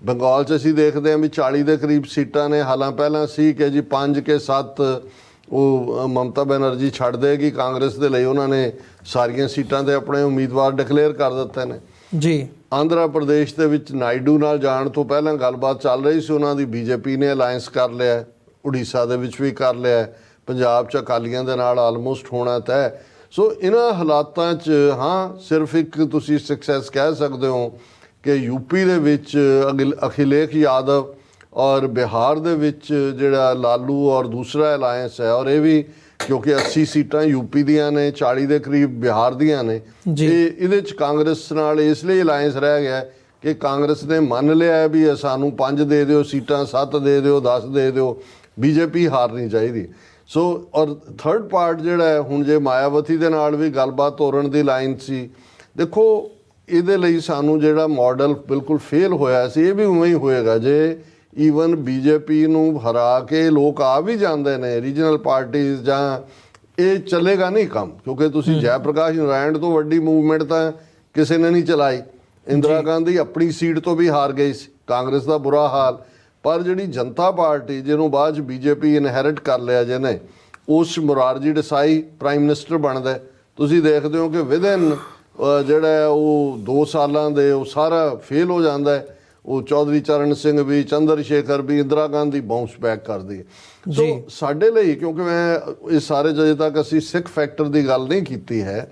ਬੰਗਾਲ 'ਚ ਅਸੀਂ ਦੇਖਦੇ ਹਾਂ ਵੀ 40 ਦੇ ਕਰੀਬ ਸੀਟਾਂ ਨੇ। ਹਾਲਾਂ ਪਹਿਲਾਂ ਸੀ ਕਿ ਜੀ 5 ਕੇ 7 ਉਹ ਮਮਤਾ ਬੈਨਰਜੀ ਛੱਡ ਦੇਗੀ ਕਾਂਗਰਸ ਦੇ ਲਈ, ਉਹਨਾਂ ਨੇ ਸਾਰੀਆਂ ਸੀਟਾਂ ਦੇ ਆਪਣੇ ਉਮੀਦਵਾਰ ਡਿਕਲੇਅਰ ਕਰ ਦਿੱਤੇ ਨੇ ਜੀ। ਆਂਧਰਾ ਪ੍ਰਦੇਸ਼ ਦੇ ਵਿੱਚ ਨਾਇਡੂ ਨਾਲ ਜਾਣ ਤੋਂ ਪਹਿਲਾਂ ਗੱਲਬਾਤ ਚੱਲ ਰਹੀ ਸੀ, ਉਹਨਾਂ ਦੀ ਬੀਜੇਪੀ ਨੇ ਅਲਾਇੰਸ ਕਰ ਲਿਆ, ਉੜੀਸਾ ਦੇ ਵਿੱਚ ਵੀ ਕਰ ਲਿਆ, ਪੰਜਾਬ 'ਚ ਅਕਾਲੀਆਂ ਦੇ ਨਾਲ ਆਲਮੋਸਟ ਹੋਣਾ ਤੈਅ। ਸੋ ਇਹਨਾਂ ਹਾਲਾਤਾਂ 'ਚ ਹਾਂ ਸਿਰਫ ਇੱਕ ਤੁਸੀਂ ਸਕਸੈਸ ਕਹਿ ਸਕਦੇ ਹੋ ਕਿ ਯੂਪੀ ਦੇ ਵਿੱਚ ਅਖਿਲੇਸ਼ ਯਾਦਵ ਔਰ ਬਿਹਾਰ ਦੇ ਵਿੱਚ ਜਿਹੜਾ ਲਾਲੂ ਔਰ ਦੂਸਰਾ ਅਲਾਇੰਸ ਹੈ, ਔਰ ਇਹ ਵੀ ਕਿਉਂਕਿ 80 ਸੀਟਾਂ ਯੂਪੀ ਦੀਆਂ ਨੇ, 40 ਦੇ ਕਰੀਬ ਬਿਹਾਰ ਦੀਆਂ ਨੇ, ਇਹਦੇ 'ਚ ਕਾਂਗਰਸ ਨਾਲ ਇਸ ਲਈ ਅਲਾਇੰਸ ਰਹਿ ਗਿਆ ਕਿ ਕਾਂਗਰਸ ਨੇ ਮੰਨ ਲਿਆ ਵੀ ਸਾਨੂੰ 5 ਦੇ ਦਿਓ ਸੀਟਾਂ, 7 ਦੇ ਦਿਓ, 10 ਦੇ ਦਿਓ, ਬੀਜੇਪੀ ਹਾਰਨੀ ਚਾਹੀਦੀ। ਸੋ ਔਰ ਥਰਡ ਪਾਰਟ ਜਿਹੜਾ ਹੈ, ਹੁਣ ਜੇ ਮਾਇਆਵਤੀ ਦੇ ਨਾਲ ਵੀ ਗੱਲਬਾਤ ਤੋਰਨ ਦੀ ਲਾਈਨ ਸੀ, ਦੇਖੋ ਇਹਦੇ ਲਈ ਸਾਨੂੰ ਜਿਹੜਾ ਮਾਡਲ ਬਿਲਕੁਲ ਫੇਲ ਹੋਇਆ ਸੀ, ਇਹ ਵੀ ਉਵੇਂ ਹੀ ਹੋਏਗਾ ਜੇ ਈਵਨ ਬੀਜੇਪੀ ਨੂੰ ਹਰਾ ਕੇ ਲੋਕ ਆ ਵੀ ਜਾਂਦੇ ਨੇ ਰੀਜਨਲ ਪਾਰਟੀਜ਼, ਜਾਂ ਇਹ ਚੱਲੇਗਾ ਨਹੀਂ ਕੰਮ। ਕਿਉਂਕਿ ਤੁਸੀਂ ਜੈ ਪ੍ਰਕਾਸ਼ ਨਾਰਾਇਣ ਤੋਂ ਵੱਡੀ ਮੂਵਮੈਂਟ ਤਾਂ ਕਿਸੇ ਨੇ ਨਹੀਂ ਚਲਾਈ। ਇੰਦਰਾ ਗਾਂਧੀ ਆਪਣੀ ਸੀਟ ਤੋਂ ਵੀ ਹਾਰ ਗਈ ਸੀ, ਕਾਂਗਰਸ ਦਾ ਬੁਰਾ ਹਾਲ। ਪਰ ਜਿਹੜੀ ਜਨਤਾ ਪਾਰਟੀ ਜਿਹਨੂੰ ਬਾਅਦ 'ਚ ਬੀਜੇਪੀ ਇਨਹੈਰਿਟ ਕਰ ਲਿਆ ਜਿਹਨੇ, ਉਸ ਮੁਰਾਰਜੀ ਦੇਸਾਈ ਪ੍ਰਾਈਮ ਮਿਨਿਸਟਰ ਬਣਦਾ। ਤੁਸੀਂ ਦੇਖਦੇ ਹੋ ਕਿ ਵਿਦਨ ਜਿਹੜਾ ਉਹ 2 ਸਾਲਾਂ ਦੇ ਉਹ ਸਾਰਾ ਫੇਲ ਹੋ ਜਾਂਦਾ ਹੈ। ਉਹ ਚੌਧਰੀ ਚਰਨ ਸਿੰਘ ਵੀ, ਚੰਦਰ ਸ਼ੇਖਰ ਵੀ, ਇੰਦਰਾ ਗਾਂਧੀ ਬਾਉਂਸ ਬੈਕ ਕਰਦੀ ਹੈ। ਸੋ ਸਾਡੇ ਲਈ, ਕਿਉਂਕਿ ਮੈਂ ਇਹ ਸਾਰੇ ਅਜੇ ਤੱਕ ਅਸੀਂ ਸਿੱਖ ਫੈਕਟਰ ਦੀ ਗੱਲ ਨਹੀਂ ਕੀਤੀ ਹੈ,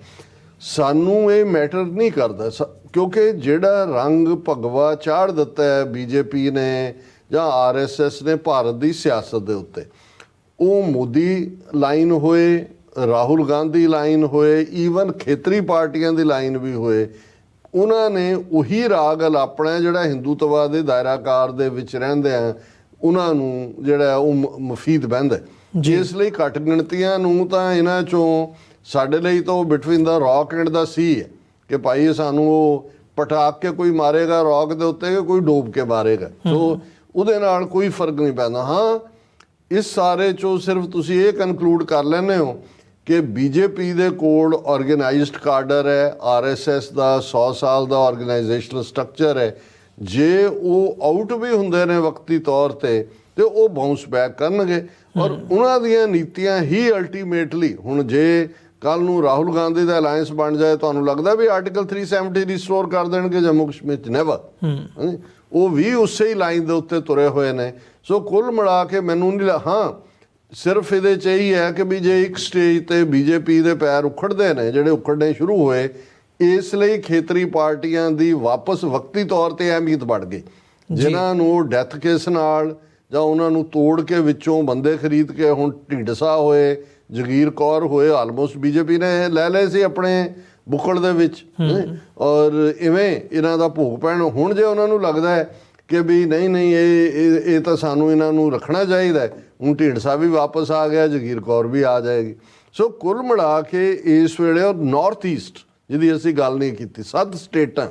ਸਾਨੂੰ ਇਹ ਮੈਟਰ ਨਹੀਂ ਕਰਦਾ ਕਿਉਂਕਿ ਜਿਹੜਾ ਰੰਗ ਭਗਵਾ ਚਾੜ ਦਿੱਤਾ ਹੈ ਬੀਜੇਪੀ ਨੇ ਜਾਂ ਆਰਐਸਐਸ ਨੇ ਭਾਰਤ ਦੀ ਸਿਆਸਤ ਦੇ ਉੱਤੇ, ਉਹ ਮੋਦੀ ਲਾਈਨ ਹੋਏ, ਰਾਹੁਲ ਗਾਂਧੀ ਲਾਈਨ ਹੋਏ, ਈਵਨ ਖੇਤਰੀ ਪਾਰਟੀਆਂ ਦੀ ਲਾਈਨ ਵੀ ਹੋਏ, ਉਹਨਾਂ ਨੇ ਉਹੀ ਰਾਗ ਅਲਾਪਣਾ ਜਿਹੜਾ ਹਿੰਦੂਤਵਾ ਦੇ ਦਾਇਰਾਕਾਰ ਦੇ ਵਿੱਚ ਰਹਿੰਦੇ ਆ ਉਹਨਾਂ ਨੂੰ ਜਿਹੜਾ ਉਹ ਮੁਫੀਦ ਬਹਿੰਦਾ। ਇਸ ਲਈ ਘੱਟ ਗਿਣਤੀਆਂ ਨੂੰ ਤਾਂ ਇਹਨਾਂ 'ਚੋਂ ਸਾਡੇ ਲਈ ਤਾਂ ਉਹ ਬਿਟਵੀਨ ਦਾ ਰੌਕ ਐਂਡ ਦਾ ਸੀ ਹੈ ਕਿ ਭਾਈ ਸਾਨੂੰ ਉਹ ਪਟਾਕ ਕੇ ਕੋਈ ਮਾਰੇਗਾ ਰੌਕ ਦੇ ਉੱਤੇ ਕਿ ਕੋਈ ਡੋਬ ਕੇ ਮਾਰੇਗਾ। ਸੋ ਉਹਦੇ ਨਾਲ ਕੋਈ ਫਰਕ ਨਹੀਂ ਪੈਂਦਾ। ਹਾਂ, ਇਸ ਸਾਰੇ 'ਚੋਂ ਸਿਰਫ ਤੁਸੀਂ ਇਹ ਕਨਕਲੂਡ ਕਰ ਲੈਂਦੇ ਹੋ ਕਿ ਬੀਜੇਪੀ ਦੇ ਕੋਲ ਆਰਗੇਨਾਈਜ਼ਡ ਕਾਡਰ ਹੈ, ਆਰਐਸਐਸ ਦਾ 100 ਸਾਲ ਦਾ ਆਰਗੇਨਾਈਜੇਸ਼ਨਲ ਸਟਰਕਚਰ ਹੈ। ਜੇ ਉਹ ਆਊਟ ਵੀ ਹੁੰਦੇ ਨੇ ਵਕਤੀ ਤੌਰ ਤੇ ਉਹ ਬਾਉਂਸ ਬੈਕ ਕਰਨਗੇ ਔਰ ਉਹਨਾਂ ਦੀਆਂ ਨੀਤੀਆਂ ਹੀ ਅਲਟੀਮੇਟਲੀ, ਹੁਣ ਜੇ ਕੱਲ ਨੂੰ ਰਾਹੁਲ ਗਾਂਧੀ ਦਾ ਅਲਾਇੰਸ ਬਣ ਜਾਏ, ਤੁਹਾਨੂੰ ਲੱਗਦਾ ਵੀ ਆਰਟੀਕਲ 370 ਰਿਸਟੋਰ ਕਰ ਦੇਣਗੇ ਜੰਮੂ ਕਸ਼ਮੀਰ 'ਚ? ਨੈਵਰ। ਉਹ ਵੀ ਉਸੇ ਹੀ ਲਾਈਨ ਦੇ ਉੱਤੇ ਤੁਰੇ ਹੋਏ ਨੇ। ਸੋ ਕੁੱਲ ਮਿਲਾ ਕੇ ਮੈਨੂੰ ਨਹੀਂ ਹਾਂ ਸਿਰਫ ਇਹਦੇ 'ਚ ਇਹੀ ਹੈ ਕਿ ਵੀ ਜੇ ਇੱਕ ਸਟੇਜ ਤੇ ਬੀਜੇਪੀ ਦੇ ਪੈਰ ਉਖੜਦੇ ਨੇ, ਜਿਹੜੇ ਉਖੜਨੇ ਸ਼ੁਰੂ ਹੋਏ, ਇਸ ਲਈ ਖੇਤਰੀ ਪਾਰਟੀਆਂ ਦੀ ਵਾਪਸ ਵਕਤੀ ਤੌਰ ਤੇ ਅਹਿਮੀਅਤ ਵੱਧ ਗਈ। ਜਿਨ੍ਹਾਂ ਨੂੰ ਡੈਥ ਕੇਸ ਨਾਲ ਜਾਂ ਉਹਨਾਂ ਨੂੰ ਤੋੜ ਕੇ ਵਿੱਚੋਂ ਬੰਦੇ ਖਰੀਦ ਕੇ, ਹੁਣ ਢੀਂਡਸਾ ਹੋਏ, ਜਗੀਰ ਕੌਰ ਹੋਏ, ਆਲਮੋਸਟ ਬੀਜੇਪੀ ਨੇ ਲੈ ਲਏ ਸੀ ਆਪਣੇ ਬੁੱਕਲ ਦੇ ਵਿੱਚ। ਔਰ ਇਵੇਂ ਇਹਨਾਂ ਦਾ ਭੋਗ ਪੈਣ। ਹੁਣ ਜੇ ਉਹਨਾਂ ਨੂੰ ਲੱਗਦਾ ਹੈ ਕਿ ਵੀ ਨਹੀਂ ਇਹ ਤਾਂ ਸਾਨੂੰ ਇਹਨਾਂ ਨੂੰ ਰੱਖਣਾ ਚਾਹੀਦਾ, ਹੁਣ ਢੀਂਡਸਾ ਵੀ ਵਾਪਸ ਆ ਗਿਆ, ਜਗੀਰ ਕੌਰ ਵੀ ਆ ਜਾਏਗੀ। ਸੋ ਕੁੱਲ ਮਿਲਾ ਕੇ ਇਸ ਵੇਲੇ ਔਰ ਨਾਰਥ ਈਸਟ ਜਿਹਦੀ ਅਸੀਂ ਗੱਲ ਨਹੀਂ ਕੀਤੀ, 7 ਸਟੇਟਾਂ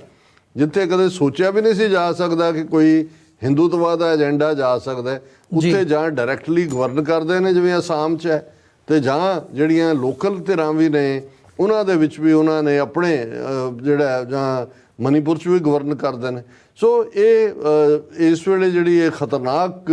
ਜਿੱਥੇ ਕਦੇ ਸੋਚਿਆ ਵੀ ਨਹੀਂ ਸੀ ਜਾ ਸਕਦਾ ਕਿ ਕੋਈ ਹਿੰਦੂਤਵਾ ਦਾ ਏਜੰਡਾ ਜਾ ਸਕਦਾ, ਉੱਥੇ ਜਾਂ ਡਾਇਰੈਕਟਲੀ ਗਵਰਨ ਕਰਦੇ ਨੇ ਜਿਵੇਂ ਅਸਾਮ 'ਚ ਹੈ, ਤੇ ਜਾਂ ਜਿਹੜੀਆਂ ਲੋਕਲ ਧਿਰਾਂ ਵੀ ਨੇ ਉਹਨਾਂ ਦੇ ਵਿੱਚ ਵੀ ਉਹਨਾਂ ਨੇ ਆਪਣੇ ਜਿਹੜਾ ਜਾਂ ਮਨੀਪੁਰ 'ਚ ਵੀ ਗਵਰਨ ਕਰਦੇ ਨੇ। ਸੋ ਇਹ ਇਸ ਵੇਲੇ ਜਿਹੜੀ ਇਹ ਖਤਰਨਾਕ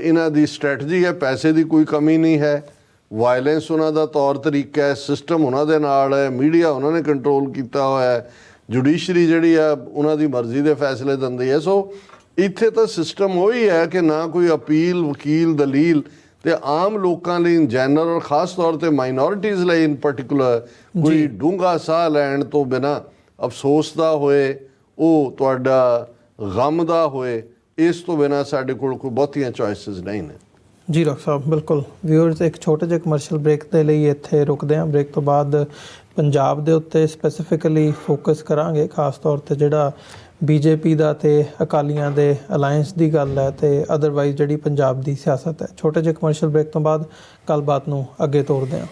ਇਹਨਾਂ ਦੀ ਸਟ੍ਰੈਟਜੀ ਹੈ, ਪੈਸੇ ਦੀ ਕੋਈ ਕਮੀ ਨਹੀਂ ਹੈ, ਵਾਇਲੈਂਸ ਉਹਨਾਂ ਦਾ ਤੌਰ ਤਰੀਕਾ ਹੈ, ਸਿਸਟਮ ਉਹਨਾਂ ਦੇ ਨਾਲ ਹੈ, ਮੀਡੀਆ ਉਹਨਾਂ ਨੇ ਕੰਟਰੋਲ ਕੀਤਾ ਹੋਇਆ ਹੈ, ਜੁਡੀਸ਼ਰੀ ਜਿਹੜੀ ਆ ਉਹਨਾਂ ਦੀ ਮਰਜ਼ੀ ਦੇ ਫੈਸਲੇ ਦਿੰਦੀ ਹੈ। ਸੋ ਇੱਥੇ ਤਾਂ ਸਿਸਟਮ ਉਹੀ ਹੈ ਕਿ ਨਾ ਕੋਈ ਅਪੀਲ, ਵਕੀਲ, ਦਲੀਲ, ਤੇ ਆਮ ਲੋਕਾਂ ਲਈ ਇਨ ਜਨਰਲ, ਖਾਸ ਤੌਰ ਤੇ ਮਾਈਨੋਰਿਟੀਜ਼ ਲਈ ਇਨ ਪਰਟੀਕੂਲਰ ਕੋਈ ਡੂੰਘਾ ਸਾਹ ਲੈਣ ਤੋਂ ਬਿਨਾਂ ਅਫਸੋਸ ਦਾ ਹੋਏ, ਉਹ ਤੁਹਾਡਾ ਗਮ ਦਾ ਹੋਏ, ਇਸ ਤੋਂ ਬਿਨਾਂ ਸਾਡੇ ਕੋਲ ਕੋਈ ਬਹੁਤੀਆਂ ਚੋਇਸਿਸ ਨਹੀਂ ਨੇ। ਜੀ ਡਾਕਟਰ ਸਾਹਿਬ, ਬਿਲਕੁਲ। ਵਿਊਅਰਸ, ਇੱਕ ਛੋਟੇ ਜਿਹੇ ਕਮਰਸ਼ੀਅਲ ਬ੍ਰੇਕ ਦੇ ਲਈ ਇੱਥੇ ਰੁਕਦੇ ਹਾਂ। ਬ੍ਰੇਕ ਤੋਂ ਬਾਅਦ ਪੰਜਾਬ ਦੇ ਉੱਤੇ ਸਪੈਸੀਫਿਕਲੀ ਫੋਕਸ ਕਰਾਂਗੇ, ਖਾਸ ਤੌਰ 'ਤੇ ਜਿਹੜਾ ਬੀਜੇਪੀ ਦਾ ਤੇ ਅਕਾਲੀਆਂ ਦੇ ਅਲਾਇੰਸ ਦੀ ਗੱਲ ਹੈ, ਤੇ ਅਦਰਵਾਈਜ਼ ਜਿਹੜੀ ਪੰਜਾਬ ਦੀ ਸਿਆਸਤ ਹੈ। ਛੋਟੇ ਜਿਹੇ ਕਮਰਸ਼ੀਅਲ ਬ੍ਰੇਕ ਤੋਂ ਬਾਅਦ ਗੱਲਬਾਤ ਨੂੰ ਅੱਗੇ ਤੋਰਦੇ ਹਾਂ।